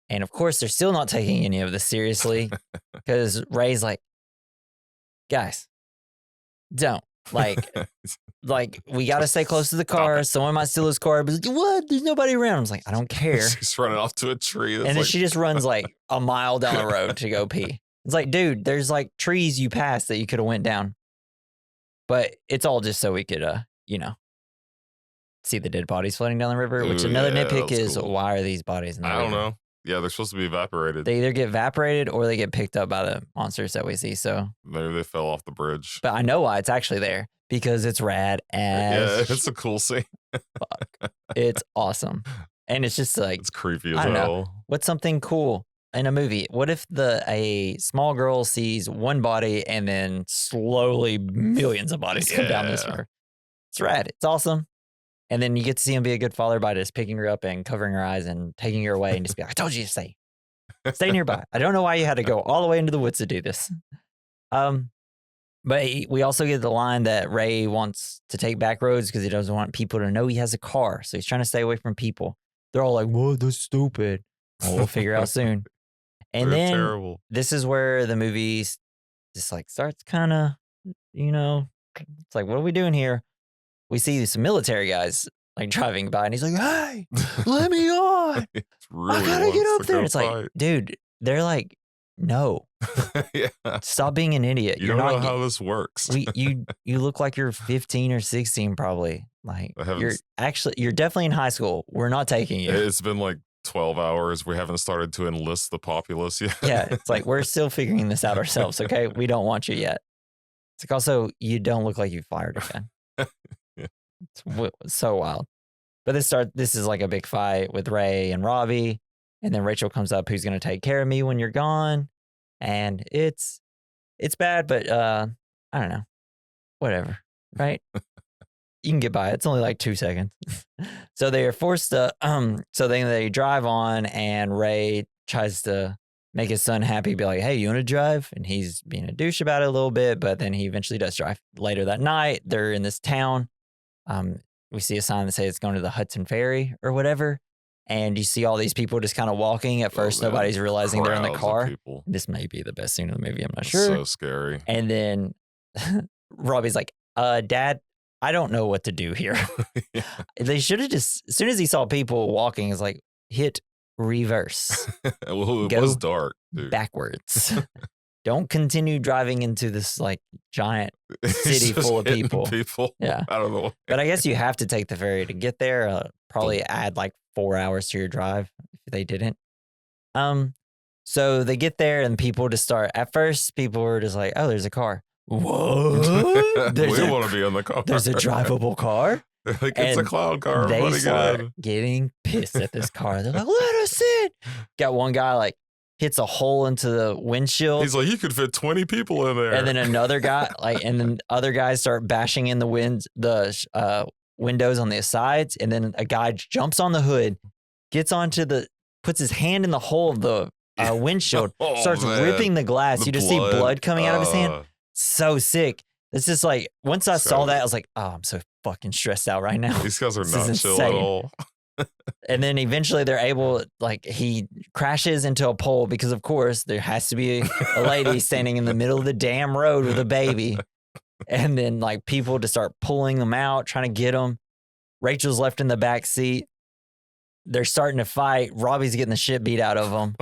And of course, they're still not taking any of this seriously because Ray's like, guys, don't. Like we got to stay close to the car. Someone might steal his car. But like, what? There's nobody around. I was like, I don't care. She's running off to a tree. And then she just runs like a mile down the road to go pee. It's like, dude, there's like trees you passed that you could have went down. But it's all just so we could, see the dead bodies floating down the river. Which another nitpick is, cool. Why are these bodies in the river? I don't know. Yeah, they're supposed to be evaporated. They either get evaporated or they get picked up by the monsters that we see. So maybe they fell off the bridge. But I know why it's actually there. Because it's rad as it's a cool scene. Fuck. It's awesome. And it's just like, it's creepy as hell. What's something cool in a movie? What if a small girl sees one body and then slowly millions of bodies come down this river? It's rad. It's awesome. And then you get to see him be a good father by just picking her up and covering her eyes and taking her away and just be like, I told you to stay nearby. I don't know why you had to go all the way into the woods to do this. But we also get the line that Ray wants to take back roads because he doesn't want people to know he has a car. So he's trying to stay away from people. They're all like, "What? That's stupid." Well, we'll figure out soon. And then terrible. This is where the movie just like starts kind of, it's like, what are we doing here? We see some military guys like driving by, and he's like, "Hey, let me on! I gotta get up there." It's like, dude, they're like, no. Stop being an idiot. You don't know how this works. You look like you're 15 or 16 probably. Like you're definitely in high school. We're not taking you. It's been like 12 hours. We haven't started to enlist the populace yet. Yeah, it's like, we're still figuring this out ourselves, okay? We don't want you yet. It's like, also, you don't look like you fired again. Yeah. It's so wild. But this is like a big fight with Ray and Robbie. And then Rachel comes up, who's going to take care of me when you're gone. And it's bad, but I don't know. Whatever, right? You can get by. It's only like 2 seconds. So they are forced to, so then they drive on, and Ray tries to make his son happy, be like, hey, you want to drive? And he's being a douche about it a little bit, but then he eventually does drive. Later that night, they're in this town. We see a sign that says it's going to the Hudson Ferry or whatever. And you see all these people just kind of walking. At first, nobody's realizing they're in the car. This may be the best scene of the movie. I'm not sure. So scary. And then Robbie's like, Dad, I don't know what to do here. Yeah. They should have just, as soon as he saw people walking, it's like, hit reverse. Well, it was dark, dude. Backwards. Don't continue driving into this like giant city full of people. Yeah. I don't know. But I guess you have to take the ferry to get there. Probably add like 4 hours to your drive if they didn't. So they get there, and people just start, at first people were just like, oh, there's a car. What? We want to be in the car. There's a drivable car. Like, it's a cloud car. They start getting pissed at this car. They're like, let us in. Got one guy like hits a hole into the windshield. He's like, you could fit 20 people in there. And then another guy, and then other guys start bashing in the windows on the sides. And then a guy jumps on the hood, puts his hand in the hole of the windshield, starts ripping the glass. You just see blood coming out of his hand. So sick. It's just like, once I saw that, I was like, oh, I'm so fucking stressed out right now. These guys are not chill at all. And then eventually they're able, like, he crashes into a pole because, of course, there has to be a lady standing in the middle of the damn road with a baby. And then, like, people just start pulling them out, trying to get them. Rachel's left in the back seat. They're starting to fight. Robbie's getting the shit beat out of him.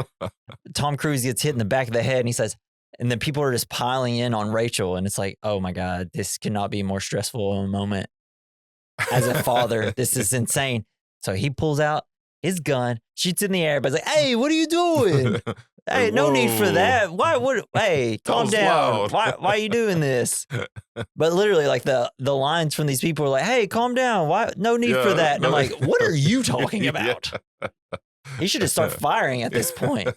Tom Cruise gets hit in the back of the head, and he says, and then people are just piling in on Rachel. And it's like, oh my God, this cannot be more stressful of a moment. As a father, this is insane. So he pulls out his gun, shoots in the air, but it's like, hey, what are you doing? Hey, no need for that. Hey, calm down. Why are you doing this? But literally, like the lines from these people are like, hey, calm down. Why? No need for that. And I'm like, what are you talking about? He should just start firing at this point.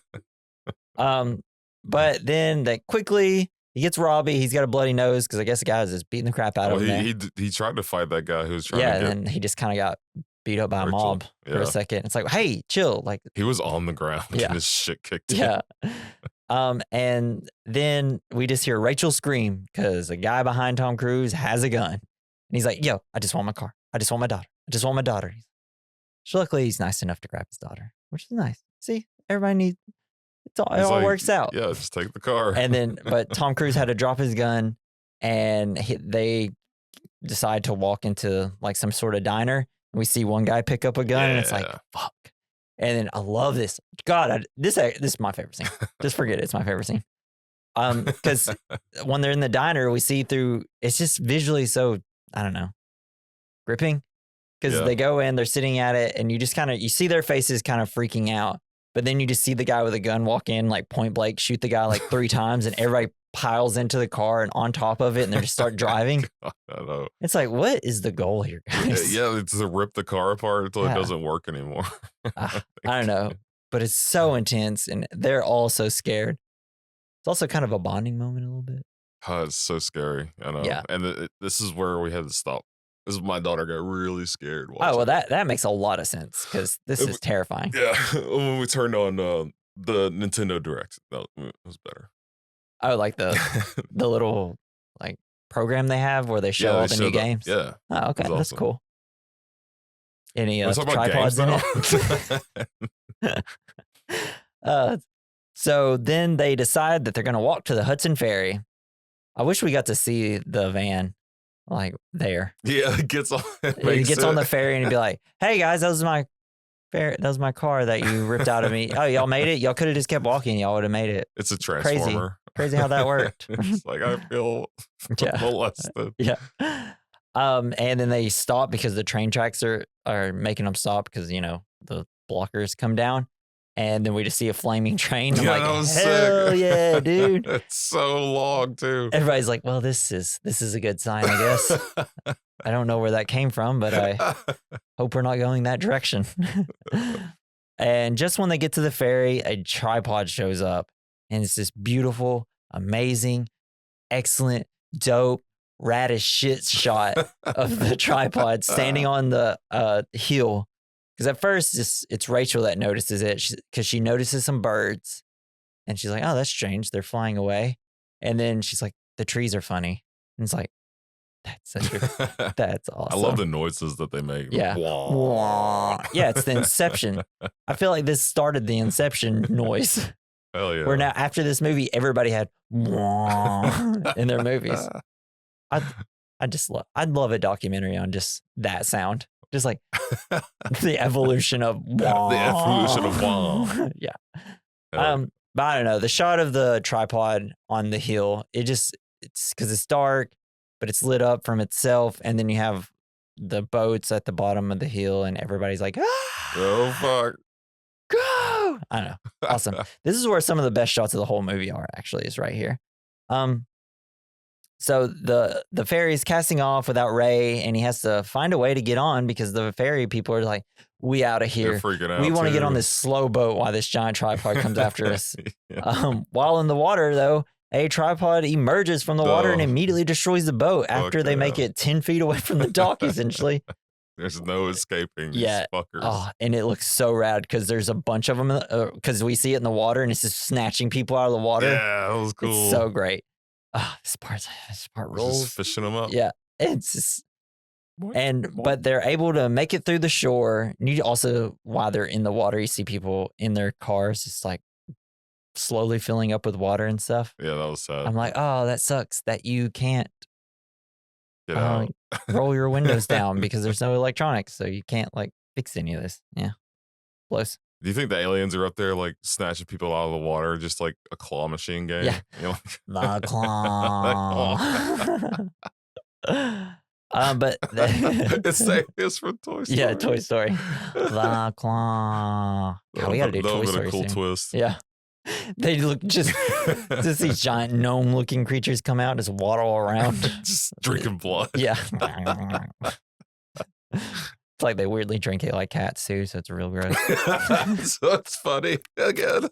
But then they quickly, he gets Robbie. He's got a bloody nose because I guess the guy was just beating the crap out of him. He tried to fight that guy who was trying to get. Yeah, and he just kind of got beat up by a mob for a second. It's like, hey, chill. Like, he was on the ground getting his shit kicked in. Yeah. And then we just hear Rachel scream because a guy behind Tom Cruise has a gun. And he's like, yo, I just want my car. I just want my daughter. I just want my daughter. So luckily, he's nice enough to grab his daughter, which is nice. See, everybody needs, it all works out. Yeah, just take the car. And then, but Tom Cruise had to drop his gun, and they decide to walk into like some sort of diner. We see one guy pick up a gun, and it's like, fuck. And then I love this. God, this is my favorite scene. Just forget it. It's my favorite scene. Because when they're in the diner, we see through, it's just visually so, I don't know, gripping. Because they go in, they're sitting at it, and you just kind of, you see their faces kind of freaking out. But then you just see the guy with a gun walk in, like point blank, shoot the guy like 3 times, and everybody piles into the car and on top of it, and they just start driving. I know. It's like, what is the goal here, guys? Yeah, it's to rip the car apart until it doesn't work anymore. I don't know, but it's so intense, and they're all so scared. It's also kind of a bonding moment a little bit. It's so scary. I know. Yeah. And this is where we had to stop. This is my daughter got really scared. Oh, well, that makes a lot of sense because this is terrifying. Yeah. When we turned on the Nintendo Direct, it was better. Oh, like the little like program they have where they show all the new games? Yeah. Oh, okay. That's awesome. cool. Any tripods in it? So then they decide that they're going to walk to the Hudson Ferry. I wish we got to see the van like there. Yeah, it gets on. He gets on the ferry and he'd be like, "Hey guys, that was my car that you ripped out of me. Oh, y'all made it. Y'all could have just kept walking. Y'all would have made it. It's a transformer. Crazy how that worked. It's like I feel molested. Yeah. And then they stop because the train tracks are making them stop because the blockers come down. And then we just see a flaming train. I'm Yeah, like, that was hell sick. yeah, dude. It's so long too. Everybody's like, well, this is a good sign, I guess. I don't know where that came from, but I hope we're not going that direction. And just when they get to the ferry, a tripod shows up. And it's this beautiful, amazing, excellent, dope, rad as shit shot of the tripod standing on the hill. Because at first, it's Rachel that notices it because she notices some birds. And she's like, oh, that's strange. They're flying away. And then she's like, the trees are funny. And it's like, that's awesome. I love the noises that they make. Yeah. Wah. Yeah, it's the Inception. I feel like this started the Inception noise. Hell yeah. Where now, after this movie, everybody had in their movies. I'd love a documentary on just that sound. Just like the evolution of wah. The evolution of wah. Yeah. But I don't know. The shot of the tripod on the hill, it's because it's dark, but it's lit up from itself. And then you have the boats at the bottom of the hill, and everybody's like, ah, oh, fuck. Go! I don't know. Awesome. This is where some of the best shots of the whole movie are, actually, is right here. So the ferry is casting off without Ray, and he has to find a way to get on because the ferry people are like, we out of here. They're freaking out. We want to get on this slow boat while this giant tripod comes after us. Yeah. While in the water, though, a tripod emerges from the water and immediately destroys the boat after they make it 10 feet away from the dock, essentially. There's no escaping these fuckers. Oh, and it looks so rad because there's a bunch of them because we see it in the water and it's just snatching people out of the water. Yeah, that was cool. It's so great. Oh, this part rolls. Just fishing them up. Yeah. It's just, but they're able to make it through the shore. And you also, while they're in the water, you see people in their cars just like slowly filling up with water and stuff. Yeah, that was sad. I'm like, oh, that sucks that you can't Get out. roll your windows down because there's no electronics. So you can't like fix any of this. Yeah. Close. Do you think the aliens are up there like snatching people out of the water, just like a claw machine game? Yeah. You know? The claw. But it's from Toy Story. Yeah, Toy Story. The claw. God, we gotta do Toy Story. A cool soon. twist. Yeah. They look just these giant gnome looking creatures come out and just waddle around. Just drinking blood. Yeah. It's like they weirdly drink it like cats too, so it's real gross. So it's funny again.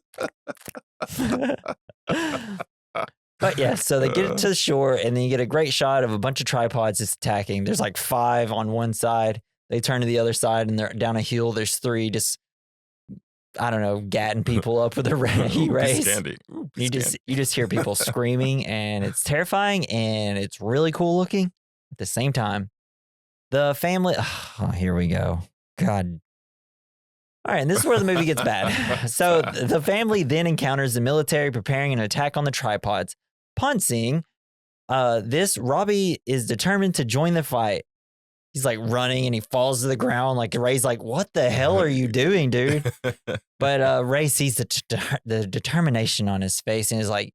But yeah, so they get it to the shore and then you get a great shot of a bunch of tripods just attacking. There's like 5 on one side. They turn to the other side and they're down a hill. There's 3 just, I don't know, gatting people up with a heat rays. You just hear people screaming and it's terrifying and it's really cool looking at the same time. The family, oh, here we go. God. All right, and this is where the movie gets bad. So the family then encounters the military preparing an attack on the tripods. Upon seeing this, Robbie is determined to join the fight. He's like running and he falls to the ground. Like Ray's like, what the hell are you doing, dude? But Ray sees the determination on his face and is like,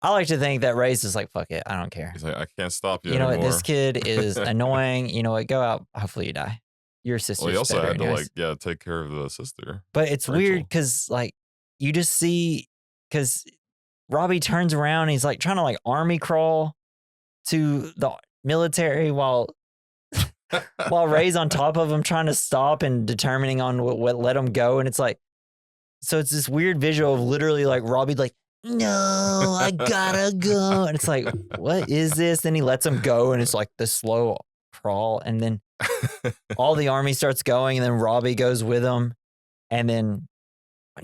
I like to think that Ray's just like, fuck it, I don't care. He's like, I can't stop you know anymore. what, this kid is annoying. You know what, go out. Hopefully you die. Your sister's Well, he also had to anyways. take care of the sister. But it's Rachel. weird because like you just see, because Robbie turns around and he's like trying to like army crawl to the military while Ray's on top of him trying to stop and determining on what let him go. And it's like, so it's this weird visual of literally like Robbie like, no, I gotta go. And it's like, what is this? Then he lets him go and it's like the slow crawl. And then all the army starts going and then Robbie goes with him. And then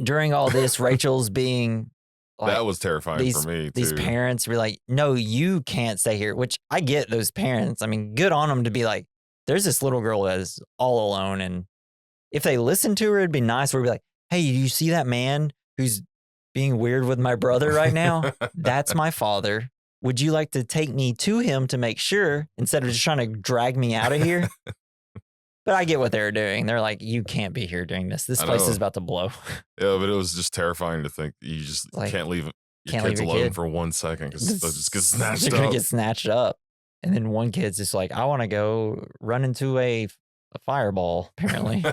during all this, Rachel's being like, that was terrifying for me too. These parents were like, no, you can't stay here, which I get those parents. I mean, good on them to be like, there's this little girl that is all alone. And if they listen to her, it'd be nice. We'd be like, hey, do you see that man who's being weird with my brother right now? That's my father. Would you like to take me to him to make sure instead of just trying to drag me out of here? But I get what they're doing. They're like, you can't be here doing this. This place is about to blow. Yeah, but it was just terrifying to think you just like, can't leave your kids alone for 1 second because they'll just get snatched up. They're going to get snatched up. And then one kid's just like, I want to go run into a a fireball, apparently.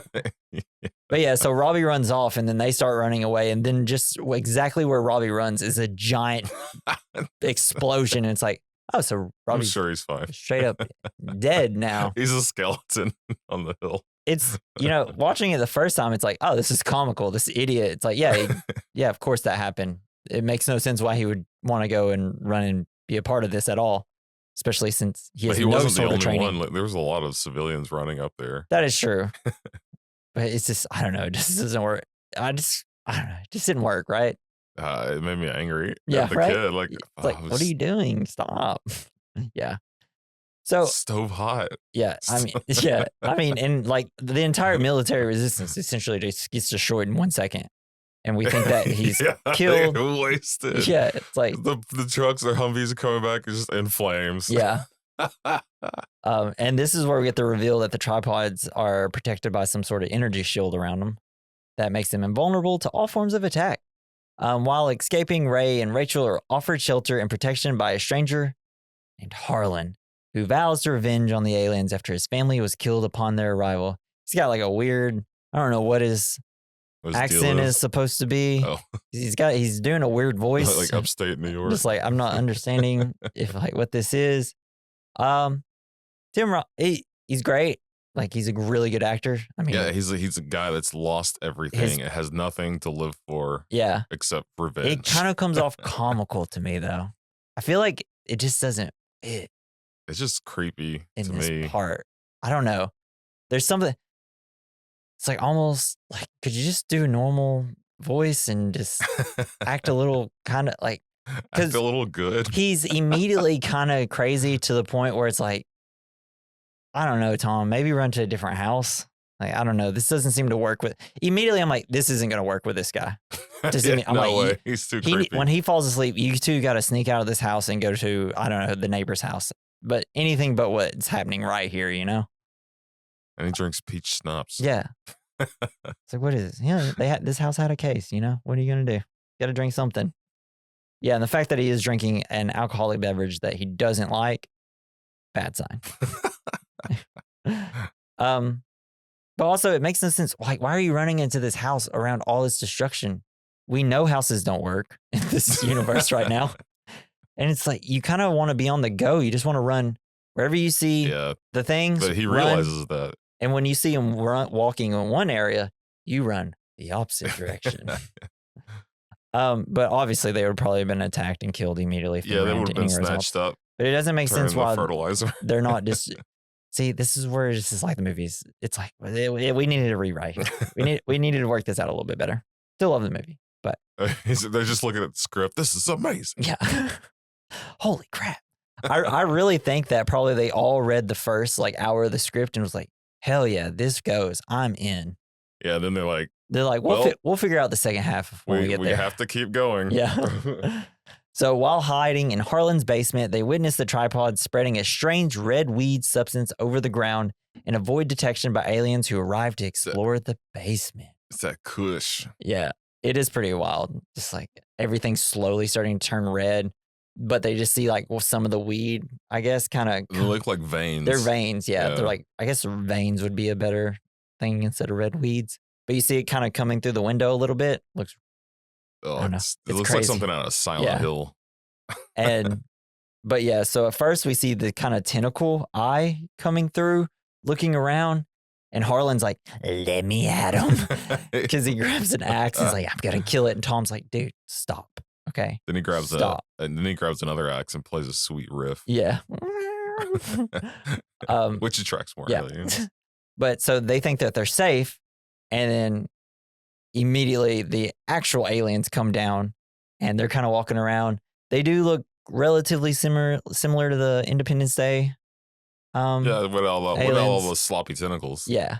But yeah, so Robbie runs off and then they start running away. And then just exactly where Robbie runs is a giant explosion. And it's like, oh, so Robbie's I'm sure he's fine. Straight up dead now. He's a skeleton on the hill. It's, watching it the first time, it's like, oh, this is comical. This idiot. It's like, yeah, of course that happened. It makes no sense why he would want to go and run and be a part of this at all, especially since he has no sort of training. One. There was a lot of civilians running up there. That is true. But it's just, I don't know. It just doesn't work. I don't know. It just didn't work, right? It made me angry. Yeah, at the right? kid. Like, what are you doing? Stop. Yeah. So stove hot. Yeah. I mean, and like the entire military resistance essentially just gets destroyed in 1 second. And we think that he's killed. Wasted. Yeah. It's like the trucks or Humvees are coming back just in flames. Yeah. And this is where we get the reveal that the tripods are protected by some sort of energy shield around them that makes them invulnerable to all forms of attack. While escaping, Ray and Rachel are offered shelter and protection by a stranger named Harlan, who vows to revenge on the aliens after his family was killed upon their arrival. He's got like a weird, I don't know what his accent is supposed to be. Oh. He's doing a weird voice. Like upstate New York. Just like, I'm not understanding what this is. Tim Roth, he's great. Like, he's a really good actor. I mean, yeah, he's a guy that's lost everything. It has nothing to live for. Yeah, except revenge. It kind of comes off comical to me, though. I feel like it just doesn't. It's just creepy in to this me. Part. I don't know. There's something. It's like almost like, could you just do a normal voice and just act a little kind of like? Act a little good. He's immediately kind of crazy to the point where it's like, I don't know, Tom, maybe run to a different house. Like, I don't know. This doesn't seem to work with. Immediately, I'm like, this isn't going to work with this guy. No way. He's too creepy. When he falls asleep, you two got to sneak out of this house and go to, I don't know, the neighbor's house. But anything but what's happening right here, And he drinks peach schnapps. Yeah. It's like, what is this? This house had a case, What are you going to do? Got to drink something. Yeah, and the fact that he is drinking an alcoholic beverage that he doesn't like, bad sign. But also it makes no sense. Like, why are you running into this house around all this destruction? We know houses don't work in this universe right now. And it's like, you kind of want to be on the go. You just want to run wherever you see the things. But he realizes that. And when you see him walking in one area, you run the opposite direction. But obviously they would probably have been attacked and killed immediately. They would have been snatched up. But it doesn't make sense why fertilizer. They're not just. See, this is where it's just like the movies. It's like we needed a rewrite. we needed to work this out a little bit better. Still love the movie, but they're just looking at the script. This is amazing. Yeah. Holy crap! I really think that probably they all read the first hour of the script and was like, hell yeah, this goes. I'm in. Yeah. Then they're like, we'll figure out the second half when we get there. We have to keep going. Yeah. So while hiding in Harlan's basement, they witness the tripods spreading a strange red weed substance over the ground and avoid detection by aliens who arrive to explore the basement. It's that kush. Yeah, it is pretty wild. Just like everything's slowly starting to turn red, but they just see some of the weed, I guess, kind of. They look like veins. They're veins, yeah. They're like, I guess veins would be a better thing instead of red weeds. But you see it kind of coming through the window a little bit. Looks. Oh, it looks crazy. Like something out of Silent Hill. But yeah, so at first we see the kind of tentacle eye coming through, looking around, and Harlan's like, let me at him. Because he grabs an axe and he's like, I'm going to kill it. And Tom's like, dude, stop. Okay. Then he grabs another axe and plays a sweet riff. Yeah. Which attracts more aliens. But so they think that they're safe, and then immediately the actual aliens come down and they're kind of walking around. They do look relatively similar to the Independence Day. With all those sloppy tentacles. Yeah.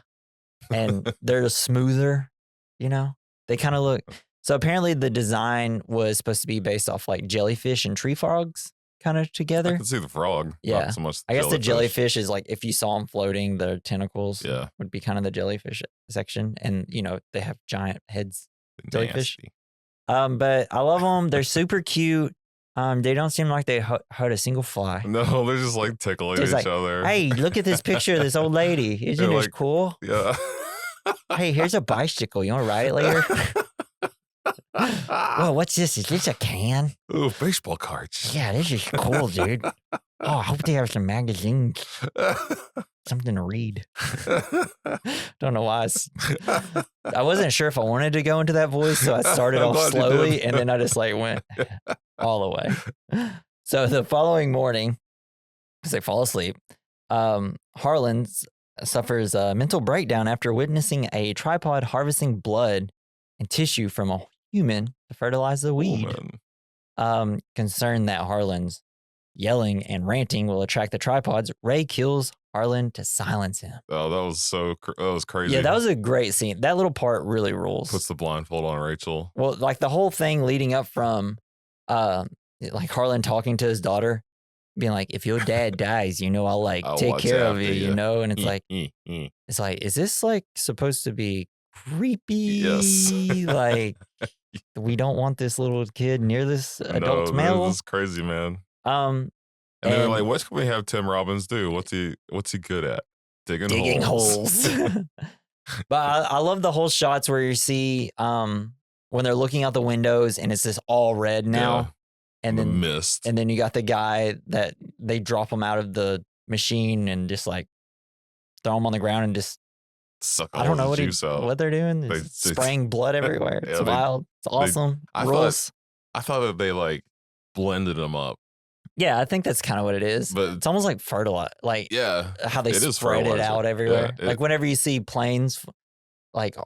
And they're just smoother, They kind of look. So apparently the design was supposed to be based off jellyfish and tree frogs kind of together. I can see the frog. Yeah. Not so much I guess the jellyfish is if you saw them floating, the tentacles would be kind of the jellyfish section. And, they have giant heads, jellyfish. But I love them. They're super cute. They don't seem like they hurt a single fly. No, they're just like tickling each other. Hey, look at this picture of this old lady. Isn't it cool? Yeah. Hey, here's a bicycle. You want to ride it later? Whoa, what's this? Is this a can? Ooh, baseball cards. Yeah, this is cool, dude. Oh, I hope they have some magazines. Something to read. Don't know why. I wasn't sure if I wanted to go into that voice, so I started off slowly, and then I just like went all the way. So the following morning, as they fall asleep, Harlan suffers a mental breakdown after witnessing a tripod harvesting blood and tissue from a human to fertilize the weed. Concerned that Harlan's yelling and ranting will attract the tripods, Ray kills Harlan to silence him. Oh, that was crazy. Yeah, that was a great scene. That little part really rules. Puts the blindfold on Rachel. Well, like the whole thing leading up from like Harlan talking to his daughter, being like, if your dad dies, I'll take care of you, And it's it's like, is this like supposed to be creepy? Yes. Like, we don't want this little kid near this adult male. This is crazy, man. And they're like, what can we have Tim Robbins do? What's he good at? Digging holes. But I love the whole shots where you see when they're looking out the windows and it's just all red now. Yeah. And then mist. And then you got the guy that they drop him out of the machine and just like throw him on the ground and just suck all I don't know what they're doing. They're spraying blood everywhere. It's wild. It's awesome. I thought that they like blended them up. Yeah, I think that's kind of what it is. But it's almost like fertilizer. Like how they spread it out everywhere. Yeah, like whenever you see planes like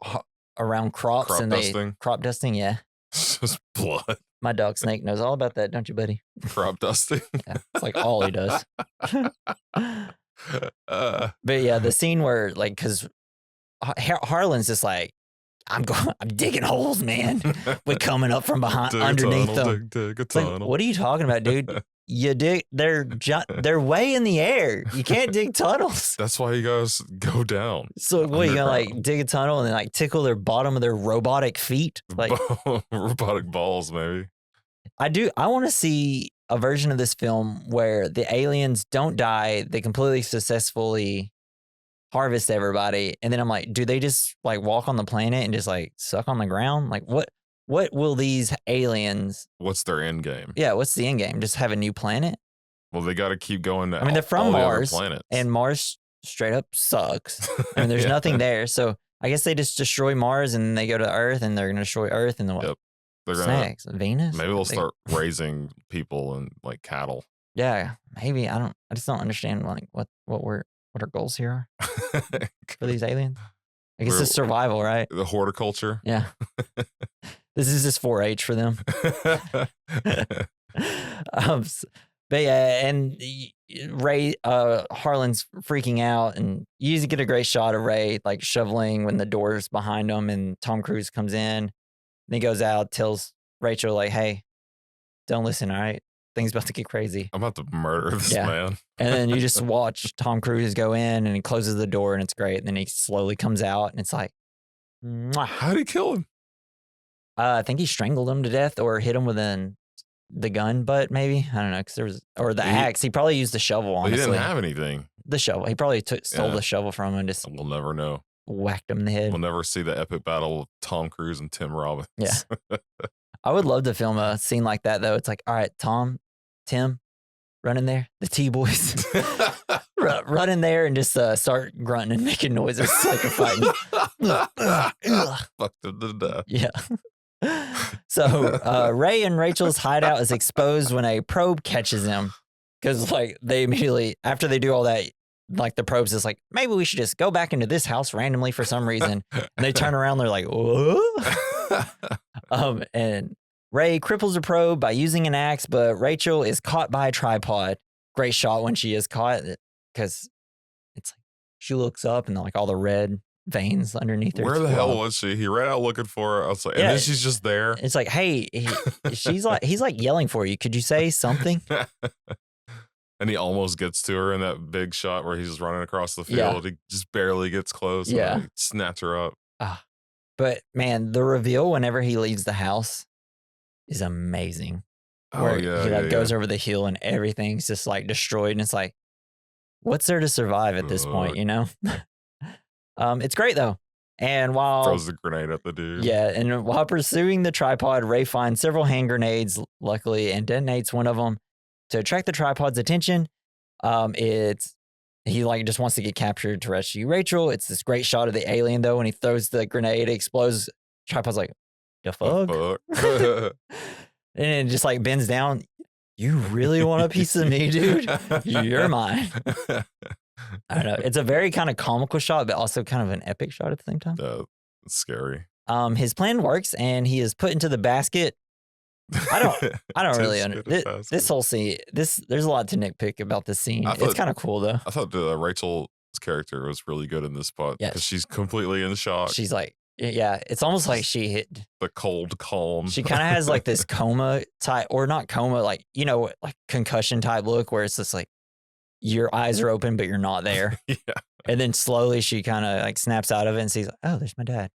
around crops and crop dusting. Yeah. It's just blood. My dog Snake knows all about that, don't you, buddy? Crop dusting. Yeah, it's like all he does. But yeah, the scene where like, because Harlan's just like, I'm digging holes, man. We're coming up from behind, underneath them. Dig a tunnel. Like, what are you talking about, dude? You dig? They're way in the air. You can't dig tunnels. That's why you guys go down. So what, you gonna like dig a tunnel and then like tickle their bottom of their robotic feet? Like robotic balls, maybe. I want to see a version of this film where the aliens don't die. They completely successfully harvest everybody. And then I'm like, do they just like walk on the planet and just like suck on the ground? Like what will these aliens? What's their end game? Yeah, what's the end game? Just have a new planet? Well, they got to keep going to they're from Mars, and Mars straight up sucks. I mean, there's nothing there. So I guess they just destroy Mars and they go to Earth and they're going to destroy Earth and what? They're snacks, Venus? Maybe they'll start raising people and like cattle. Yeah, maybe. I just don't understand like what our goals here are for these aliens. I guess it's survival, right? The horticulture. Yeah. This is just 4-H for them. But yeah, and Ray, Harlan's freaking out, and you usually get a great shot of Ray like shoveling when the door's behind him, and Tom Cruise comes in, and he goes out, tells Rachel like, "Hey, don't listen, all right? Things about to get crazy. I'm about to murder this man." And then you just watch Tom Cruise go in, and he closes the door, and it's great. And then he slowly comes out, and it's like, mwah. How'd he kill him? I think he strangled him to death or hit him with the gun butt, maybe. I don't know, because there was, or the axe. He probably used the shovel, honestly. He didn't have anything. The shovel. He probably stole the shovel from him and just we'll never know. Whacked him in the head. We'll never see the epic battle of Tom Cruise and Tim Robbins. Yeah. I would love to film a scene like that, though. It's like, all right, Tim, run in there. The T-boys. Run in there and just start grunting and making noises like you're fighting. Fucked him to death. Yeah. So Ray and Rachel's hideout is exposed when a probe catches them. Because like they immediately, after they do all that, like the probe's just like, maybe we should just go back into this house randomly for some reason. And they turn around, they're like, what? And Ray cripples the probe by using an axe, but Rachel is caught by a tripod. Great shot when she is caught, because it's like she looks up and like all the red veins underneath her. Where the hell was she? He ran out looking for her. I was like, and then she's just there. It's like, hey, he's like yelling for you. Could you say something? And he almost gets to her in that big shot where he's just running across the field. He just barely gets close. Yeah. And snatch her up. But man, the reveal whenever he leaves the house is amazing. where yeah, he like yeah, goes yeah. over the hill and everything's just like destroyed, and it's like, what's there to survive at this point, you know? It's great though. And Throws the grenade at the dude. and while pursuing the tripod, Ray finds several hand grenades, luckily, and detonates one of them to attract the tripod's attention. He like just wants to get captured to rescue Rachel. It's this great shot of the alien though when he throws the grenade, it explodes. Tripod's like, the fuck? And it just like bends down. You really want a piece of me, dude? You're mine. I don't know. It's a very kind of comical shot, but also kind of an epic shot at the same time. It's scary. His plan works, and he is put into the basket. I don't really understand this whole scene. There's a lot to nitpick about this scene. It's kind of cool though. I thought Rachel's character was really good in this spot because she's completely in shock. She's like, yeah, it's almost like she hit the cold calm. She kind of has like this coma type, or not coma, like, you know, like concussion type look where it's just like your eyes are open, but you're not there. Yeah. And then slowly she kind of like snaps out of it and sees, oh, there's my dad.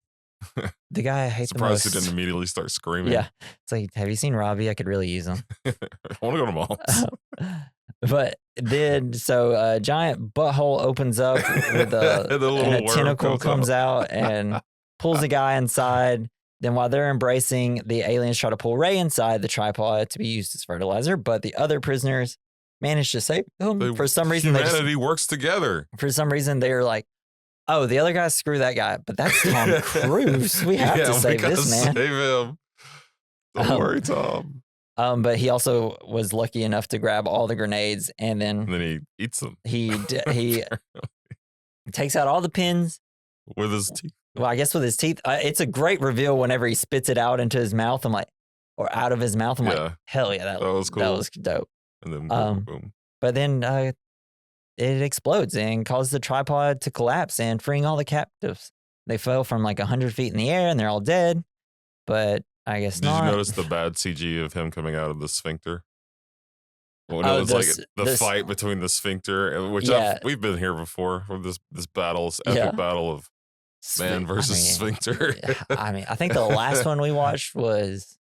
The guy I hate the most. Surprised he didn't immediately start screaming. Yeah. It's like, have you seen Robbie? I could really use him. I want to go to mom's. But then, so a giant butthole opens up with and a tentacle comes out and pulls the guy inside. Then while they're embracing, the aliens try to pull Ray inside the tripod to be used as fertilizer, but the other prisoners manage to save him. For some reason, humanity works together. For some reason, they're like, oh, the other guy, screw that guy, but that's Tom Cruise. We have to save this man. Save him. Don't worry, Tom. But he also was lucky enough to grab all the grenades, and then he eats them. He takes out all the pins with his teeth. Well, I guess with his teeth. It's a great reveal whenever he spits it out into his mouth. I'm like, or out of his mouth. I'm like, hell yeah, that was cool. That was dope. And then boom, boom. But then it explodes and causes the tripod to collapse and freeing all the captives. They fell from like 100 feet in the air and they're all dead. But I guess not. Did you notice the bad CG of him coming out of the sphincter? Well, no, it's like the fight between the sphincter, which we've been here before with this battle, this epic battle of man versus sphincter. I think the last one we watched was,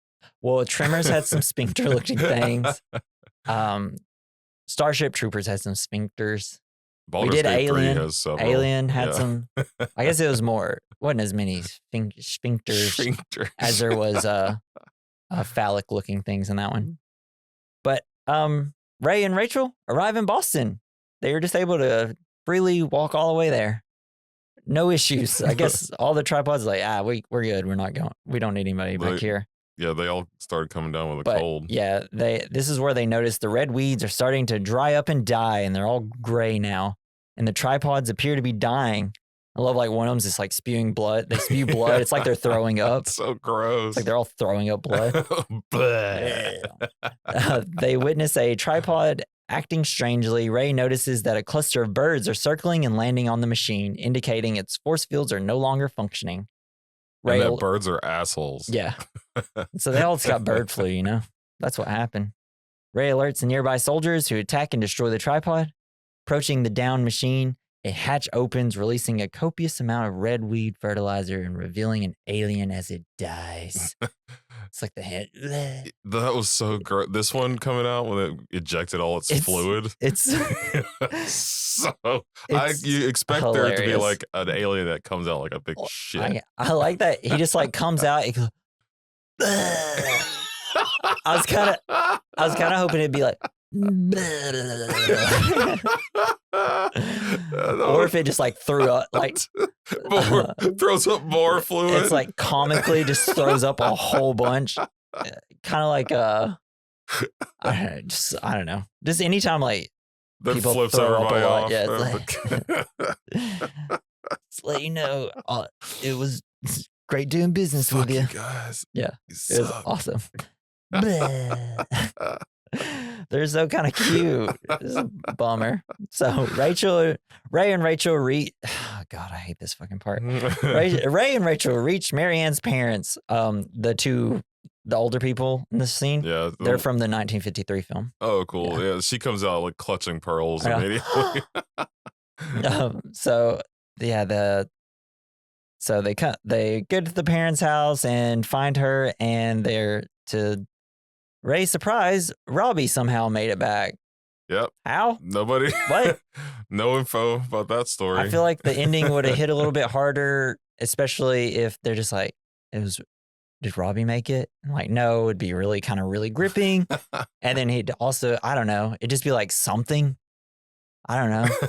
Tremors had some sphincter looking things. Starship Troopers had some sphincters. Baldur's we did Gate Alien. 3 has several. Alien had some. I guess it was more. Wasn't as many sphincters as there was phallic looking things in that one. But Ray and Rachel arrive in Boston. They were just able to freely walk all the way there. No issues. I guess all the tripods like, we're good. We're not going. We don't need anybody back here. Yeah, they all started coming down with a cold. Yeah, this is where they notice the red weeds are starting to dry up and die, and they're all gray now. And the tripods appear to be dying. I love like one of them's just like spewing blood. They spew blood. It's like they're throwing up. It's so gross. It's like they're all throwing up blood. They witness a tripod acting strangely. Ray notices that a cluster of birds are circling and landing on the machine, indicating its force fields are no longer functioning. And that birds are assholes. Yeah. So they all just got bird flu, you know? That's what happened. Ray alerts the nearby soldiers who attack and destroy the tripod. Approaching the downed machine, a hatch opens, releasing a copious amount of red weed fertilizer and revealing an alien as it dies. It's like the head. That was so great. This one coming out when it ejected all its fluid. It's you expect hilarious. There to be like an alien that comes out like a big shit. I like that. He just like comes out. Goes, I was kind of hoping it'd be like, or if it just like threw up, like throws up more fluid. It's like comically just throws up a whole bunch, kind of like I don't know. Just anytime like that people flips throw up a lot, off. It's like, just let you know, it was great doing business with you guys. Yeah, it was awesome. They're so kind of cute. It's a bummer. So Ray and Rachel God, I hate this fucking part. Ray and Rachel reach Marianne's parents. The older people in this scene. Yeah, they're from the 1953 film. Oh, cool. Yeah, she comes out like clutching pearls immediately. So they go to the parents' house and find her, and they're to Ray, surprise, Robbie somehow made it back. Yep. How? Nobody. What? No info about that story. I feel like the ending would have hit a little bit harder, especially if they're just like, did Robbie make it? And like, no, it'd be really kind of really gripping. And then he'd also, I don't know, it'd just be like something. I don't know.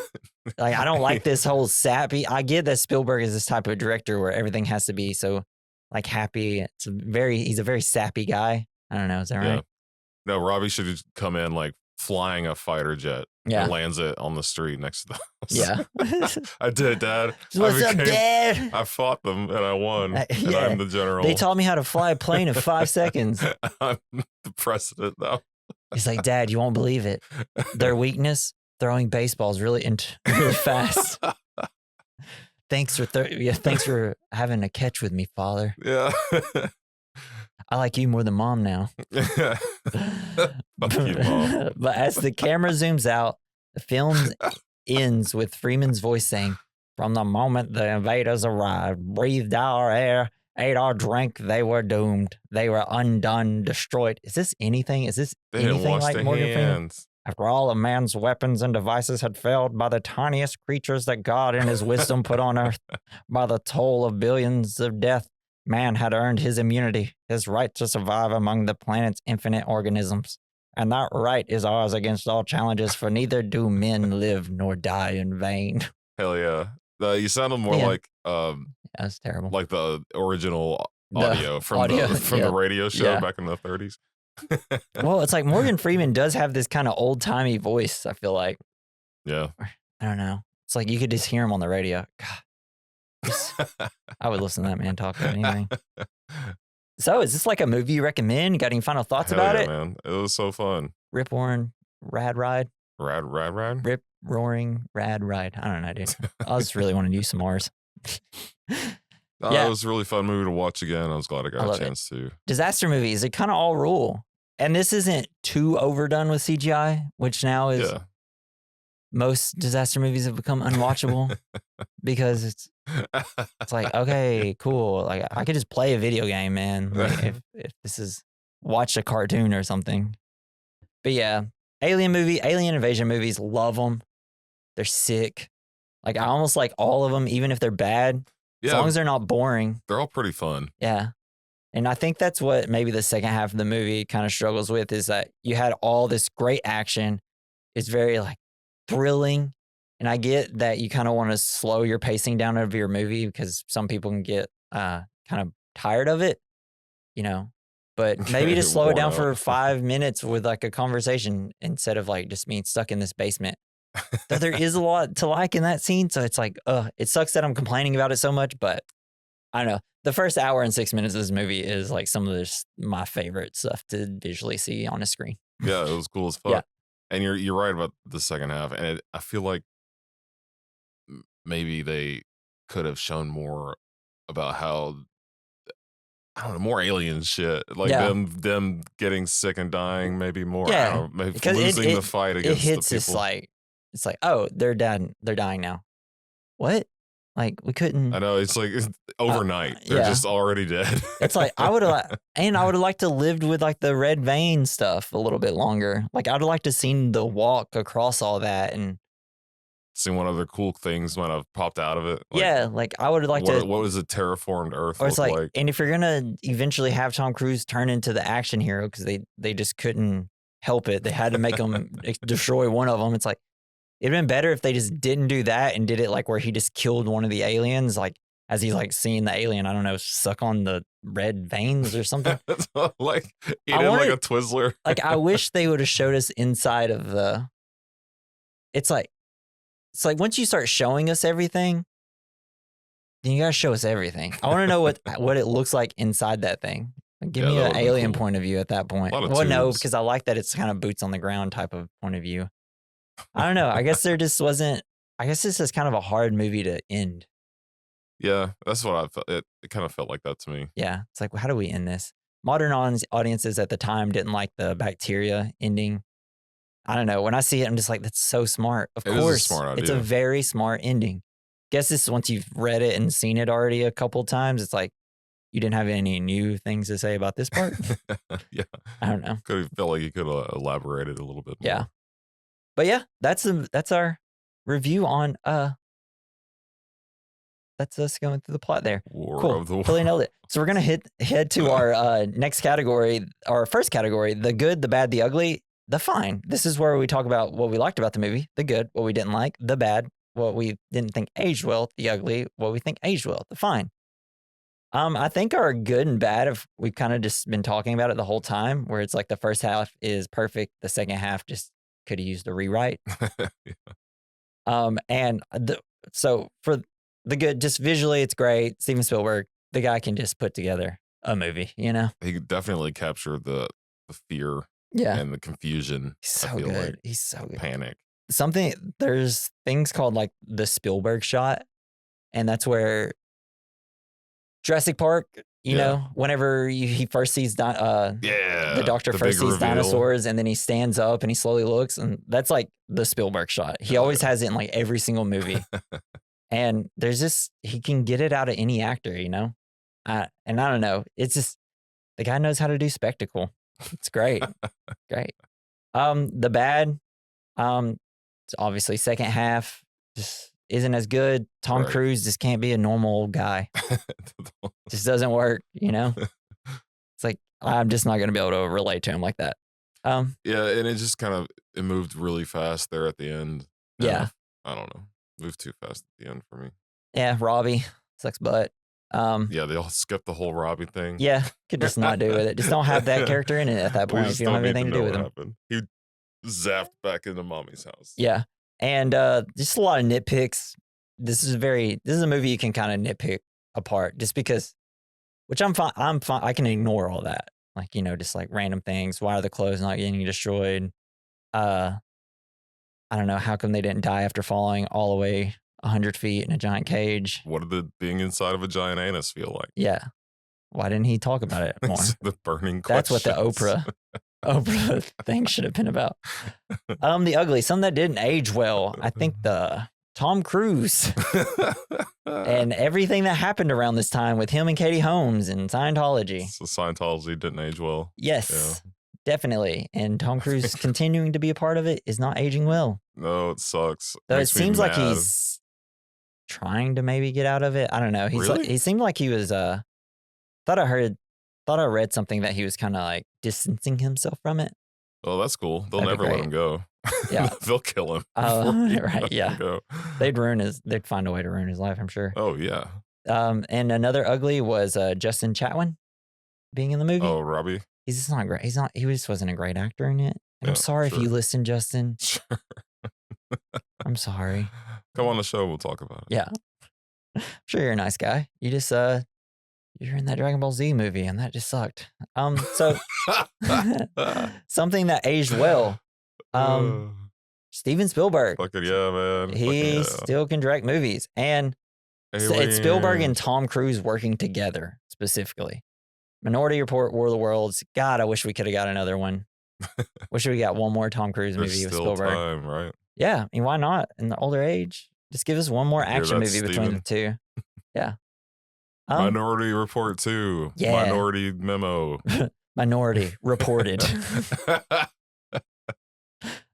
Like, I don't like this whole sappy. I get that Spielberg is this type of director where everything has to be so like happy. He's a very sappy guy. I don't know. Is that right? No, Robbie should just come in like flying a fighter jet and lands it on the street next to the house. Yeah. I did it, Dad. What's up, Dad? I fought them and I won. And I'm the general. They taught me how to fly a plane in 5 seconds. I'm the president now. He's like, Dad, you won't believe it. Their weakness, throwing baseballs really fast. Thanks for having a catch with me, Father. Yeah. I like you more than Mom now. Fuck you, Mom. But as the camera zooms out, the film ends with Freeman's voice saying, "From the moment the invaders arrived, breathed our air, ate our drink, they were doomed. They were undone, destroyed." Is this anything? Is this anything like Morgan Freeman? After all of man's weapons and devices had failed by the tiniest creatures that God in his wisdom put on earth, by the toll of billions of death, man had earned his immunity, his right to survive among the planet's infinite organisms. And that right is ours against all challenges, for neither do men live nor die in vain. Hell yeah. You sounded more like that's terrible. Like the original audio from the radio show back in the 30s. Well, it's like Morgan Freeman does have this kind of old-timey voice, I feel like. Yeah. I don't know. It's like you could just hear him on the radio. God. I would listen to that man talk about anything. So is this like a movie you recommend? Got any final thoughts about it? Man. It was so fun. Rip roaring, rad ride. Rad? Rip roaring, rad ride. I don't know, dude. I just really wanted to use some Mars. It was a really fun movie to watch again. I was glad I got a chance to. Disaster movies, they kind of all rule. And this isn't too overdone with CGI, which now is most disaster movies have become unwatchable because it's like, okay, cool. Like I could just play a video game, man. Like, if this is watch a cartoon or something. But yeah, alien invasion movies, love them. They're sick. Like I almost like all of them, even if they're bad. As long as they're not boring. They're all pretty fun. Yeah. And I think that's what maybe the second half of the movie kind of struggles with, is that you had all this great action. It's very like thrilling. And I get that you kind of want to slow your pacing down of your movie because some people can get kind of tired of it, you know. But maybe just slow it down for 5 minutes with like a conversation instead of like just being stuck in this basement. Though there is a lot to like in that scene. So it's like, it sucks that I'm complaining about it so much, but I don't know. The first hour and 6 minutes of this movie is like some of my favorite stuff to visually see on a screen. Yeah, it was cool as fuck. Yeah. And you're right about the second half. And I feel like maybe they could have shown more about how, I don't know, more alien shit. Like them getting sick and dying, maybe more. Yeah. I don't know, maybe losing the fight against the people. It hits it's like, oh, they're dead. They're dying now. What? Like we couldn't. I know it's overnight. They're just already dead. It's like I would have liked to lived with like the red vein stuff a little bit longer. Like I'd like to seen the walk across all that and seen what other cool things might have popped out of it. Like I would have liked to. What was a terraformed Earth? Or it's like, and if you're gonna eventually have Tom Cruise turn into the action hero because they just couldn't help it, they had to make him destroy one of them. It's like. It'd been better if they just didn't do that and did it like where he just killed one of the aliens, like as he's like seeing the alien, I don't know, suck on the red veins or something. Like eating like a Twizzler. Like I wish they would have showed us inside of the. It's like once you start showing us everything, then you gotta show us everything. I want to know what it looks like inside that thing. Give me an alien point of view at that point. Well, no, because I like that it's kind of boots on the ground type of point of view. I don't know. I guess there just wasn't. I guess this is kind of a hard movie to end. Yeah, that's what I felt. It kind of felt like that to me. Yeah, it's like, well, how do we end this? Modern audiences at the time didn't like the bacteria ending. I don't know. When I see it, I'm just like, that's so smart. Of course, is a smart idea. It's a very smart ending. Guess this once you've read it and seen it already a couple times. It's like you didn't have any new things to say about this part? Yeah. I don't know. Could have felt like you could have elaborated a little bit more. Yeah. But yeah, that's our review on that's us going through the plot there. War of the World. Totally nailed it. So we're gonna head to our next category, our first category: the good, the bad, the ugly, the fine. This is where we talk about what we liked about the movie, the good, what we didn't like, the bad, what we didn't think aged well, the ugly, what we think aged well, the fine. I think our good and bad, if we've kind of just been talking about it the whole time, where it's like the first half is perfect, the second half just could have used a rewrite. And so for the good, just visually, it's great. Steven Spielberg, the guy can just put together a movie, you know? He could definitely capture the fear and the confusion. He's so good. Like, he's so good. Panic. There's things called like the Spielberg shot, and that's where Jurassic Park, you know, whenever he first sees the doctor first sees dinosaurs, and then he stands up and he slowly looks, and that's like the Spielberg shot. He always has it in like every single movie. And he can get it out of any actor, you know? And I don't know. It's just, the guy knows how to do spectacle. It's great. Great. The bad, it's obviously second half just isn't as good. Tom Cruise just can't be a normal old guy. Just doesn't work, you know? It's like, I'm just not going to be able to relate to him like that. Yeah, and it just it moved really fast there at the end. Yeah. I don't know. Moved too fast at the end for me. Yeah, Robbie sucks butt. Yeah, they all skipped the whole Robbie thing. Yeah, could just not do with it. Just don't have that character in it at that point if you don't have anything to do with him. Happened. He zapped back into mommy's house. Yeah, and just a lot of nitpicks. This is a movie you can kind of nitpick apart just because, which I'm fine. I can ignore all that. Like, you know, just like random things. Why are the clothes not getting destroyed? I don't know. How come they didn't die after falling all the way 100 feet in a giant cage? What did being inside of a giant anus feel like? Yeah. Why didn't he talk about it more? The burning That's questions. what the Oprah thing should have been about. The ugly, something that didn't age well. I think the Tom Cruise and everything that happened around this time with him and Katie Holmes and Scientology. So Scientology didn't age well. Yes. Yeah. Definitely. And Tom Cruise continuing to be a part of it is not aging well. No, it sucks. Though it seems like he's trying to maybe get out of it. I don't know. He seemed like he was thought I read something that he was kind of like distancing himself from it. Oh, that's cool. They'll never let him go. Yeah. They'll kill him. Right. Yeah. They'd find a way to ruin his life, I'm sure. Oh, yeah. And another ugly was Justin Chatwin being in the movie. Oh, Robbie. He's just not great. He just wasn't a great actor in it. And I'm sorry if you listen, Justin. Sure. I'm sorry. Come on the show. We'll talk about it. Yeah. I'm sure you're a nice guy. You just, you're in that Dragon Ball Z movie and that just sucked. So something that aged well. Steven Spielberg. Fucking yeah, man. He still can direct movies. And it's Spielberg and Tom Cruise working together specifically. Minority Report, War of the Worlds. God, I wish we could have got another one. Wish we got one more Tom Cruise movie with Spielberg. Time, right? Yeah, I mean, why not? In the older age, just give us one more action movie between the two. Yeah. Minority Report 2. Yeah. Minority Memo. Minority Reported.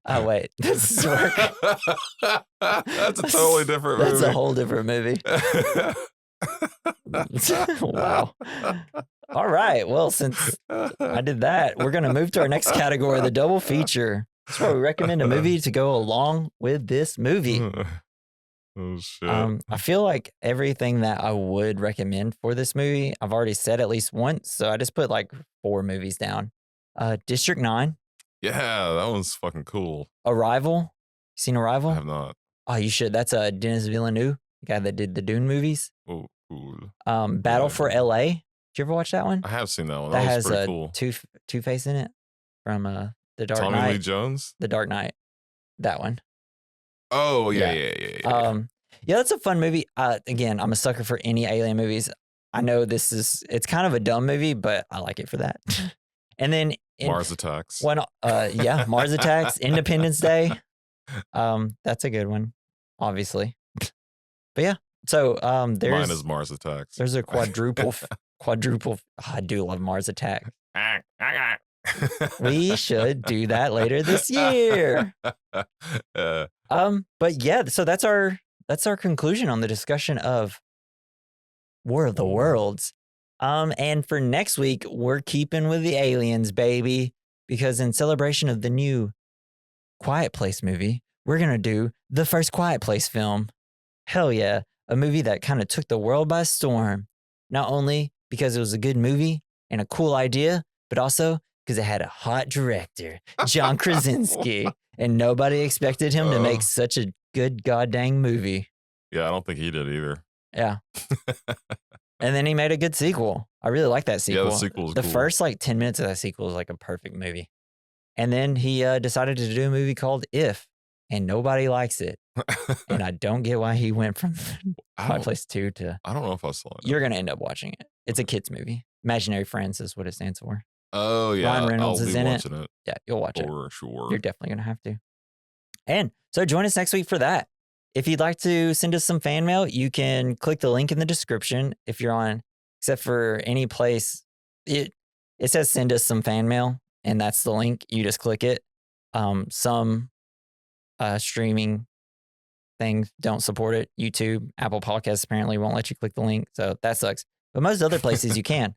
Oh, wait. This is work. That's a totally different movie. That's a whole different movie. Wow. All right. Well, since I did that, we're going to move to our next category, the double feature. That's where we recommend a movie to go along with this movie. Oh, shit. I feel like everything that I would recommend for this movie, I've already said at least once. So I just put like 4 movies down. District 9. Yeah, that one's fucking cool. Arrival. Seen Arrival? I have not. Oh, you should. That's Denis Villeneuve, the guy that did the Dune movies. Oh, cool. Battle for LA. Did you ever watch that one? I have seen that one. That was has pretty cool. Two-Face in it from The Dark Knight. Tommy Lee Jones? The Dark Knight. That one. Oh, yeah. Yeah, that's a fun movie. Again, I'm a sucker for any alien movies. I know it's kind of a dumb movie, but I like it for that. And then Mars Attacks. Mars Attacks, Independence Day. That's a good one, obviously. But yeah, so mine is Mars Attacks. There's a quadruple quadruple. Oh, I do love Mars Attack. We should do that later this year. But yeah, so that's our conclusion on the discussion of War of the Worlds. And for next week, we're keeping with the aliens, baby, because in celebration of the new Quiet Place movie, we're gonna do the first Quiet Place film. Hell yeah, a movie that kind of took the world by storm. Not only because it was a good movie and a cool idea, but also because it had a hot director, John Krasinski, and nobody expected him to make such a good goddamn movie. Yeah, I don't think he did either. Yeah. And then he made a good sequel. I really like that sequel. Yeah, the sequel was cool. First 10 minutes of that sequel is like a perfect movie. And then he decided to do a movie called If, and nobody likes it. And I don't get why he went from Quiet Place 2 to... I don't know if I saw it. You're going to end up watching it. It's a kid's movie. Imaginary Friends is what it stands for. Oh, yeah. Ryan Reynolds is in it. it. Yeah, you'll watch it. For sure. You're definitely going to have to. And so join us next week for that. If you'd like to send us some fan mail, you can click the link in the description. If you're on, except for any place, it says send us some fan mail, and that's the link. You just click it. Some streaming things don't support it. YouTube, Apple Podcasts apparently won't let you click the link, so that sucks. But most other places you can.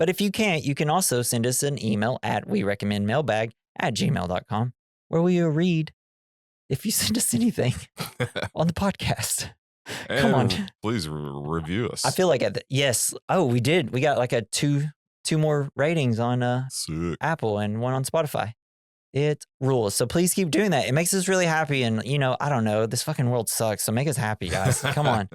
But if you can't, you can also send us an email at werecommendmailbag@gmail.com, where we will read if you send us anything on the podcast. And come on. Please review us. I feel like yes. Oh, we did. We got like a two more ratings on Apple and one on Spotify. It rules. So please keep doing that. It makes us really happy. And, I don't know. This fucking world sucks. So make us happy, guys. Come on.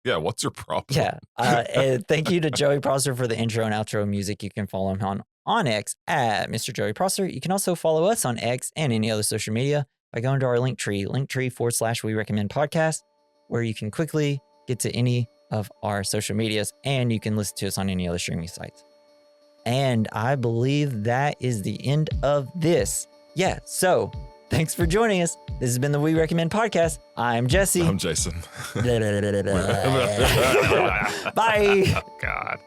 Yeah, what's your problem? Yeah. And thank you to Joey Prosser for the intro and outro music. You can follow him on X at Mr. Joey Prosser. You can also follow us on X and any other social media by going to our linktree /We Recommend Podcast, where you can quickly get to any of our social medias and you can listen to us on any other streaming sites. And I believe that is the end of this. Yeah. So thanks for joining us. This has been the We Recommend Podcast. I'm Jesse. I'm Jason. Bye. Oh, God.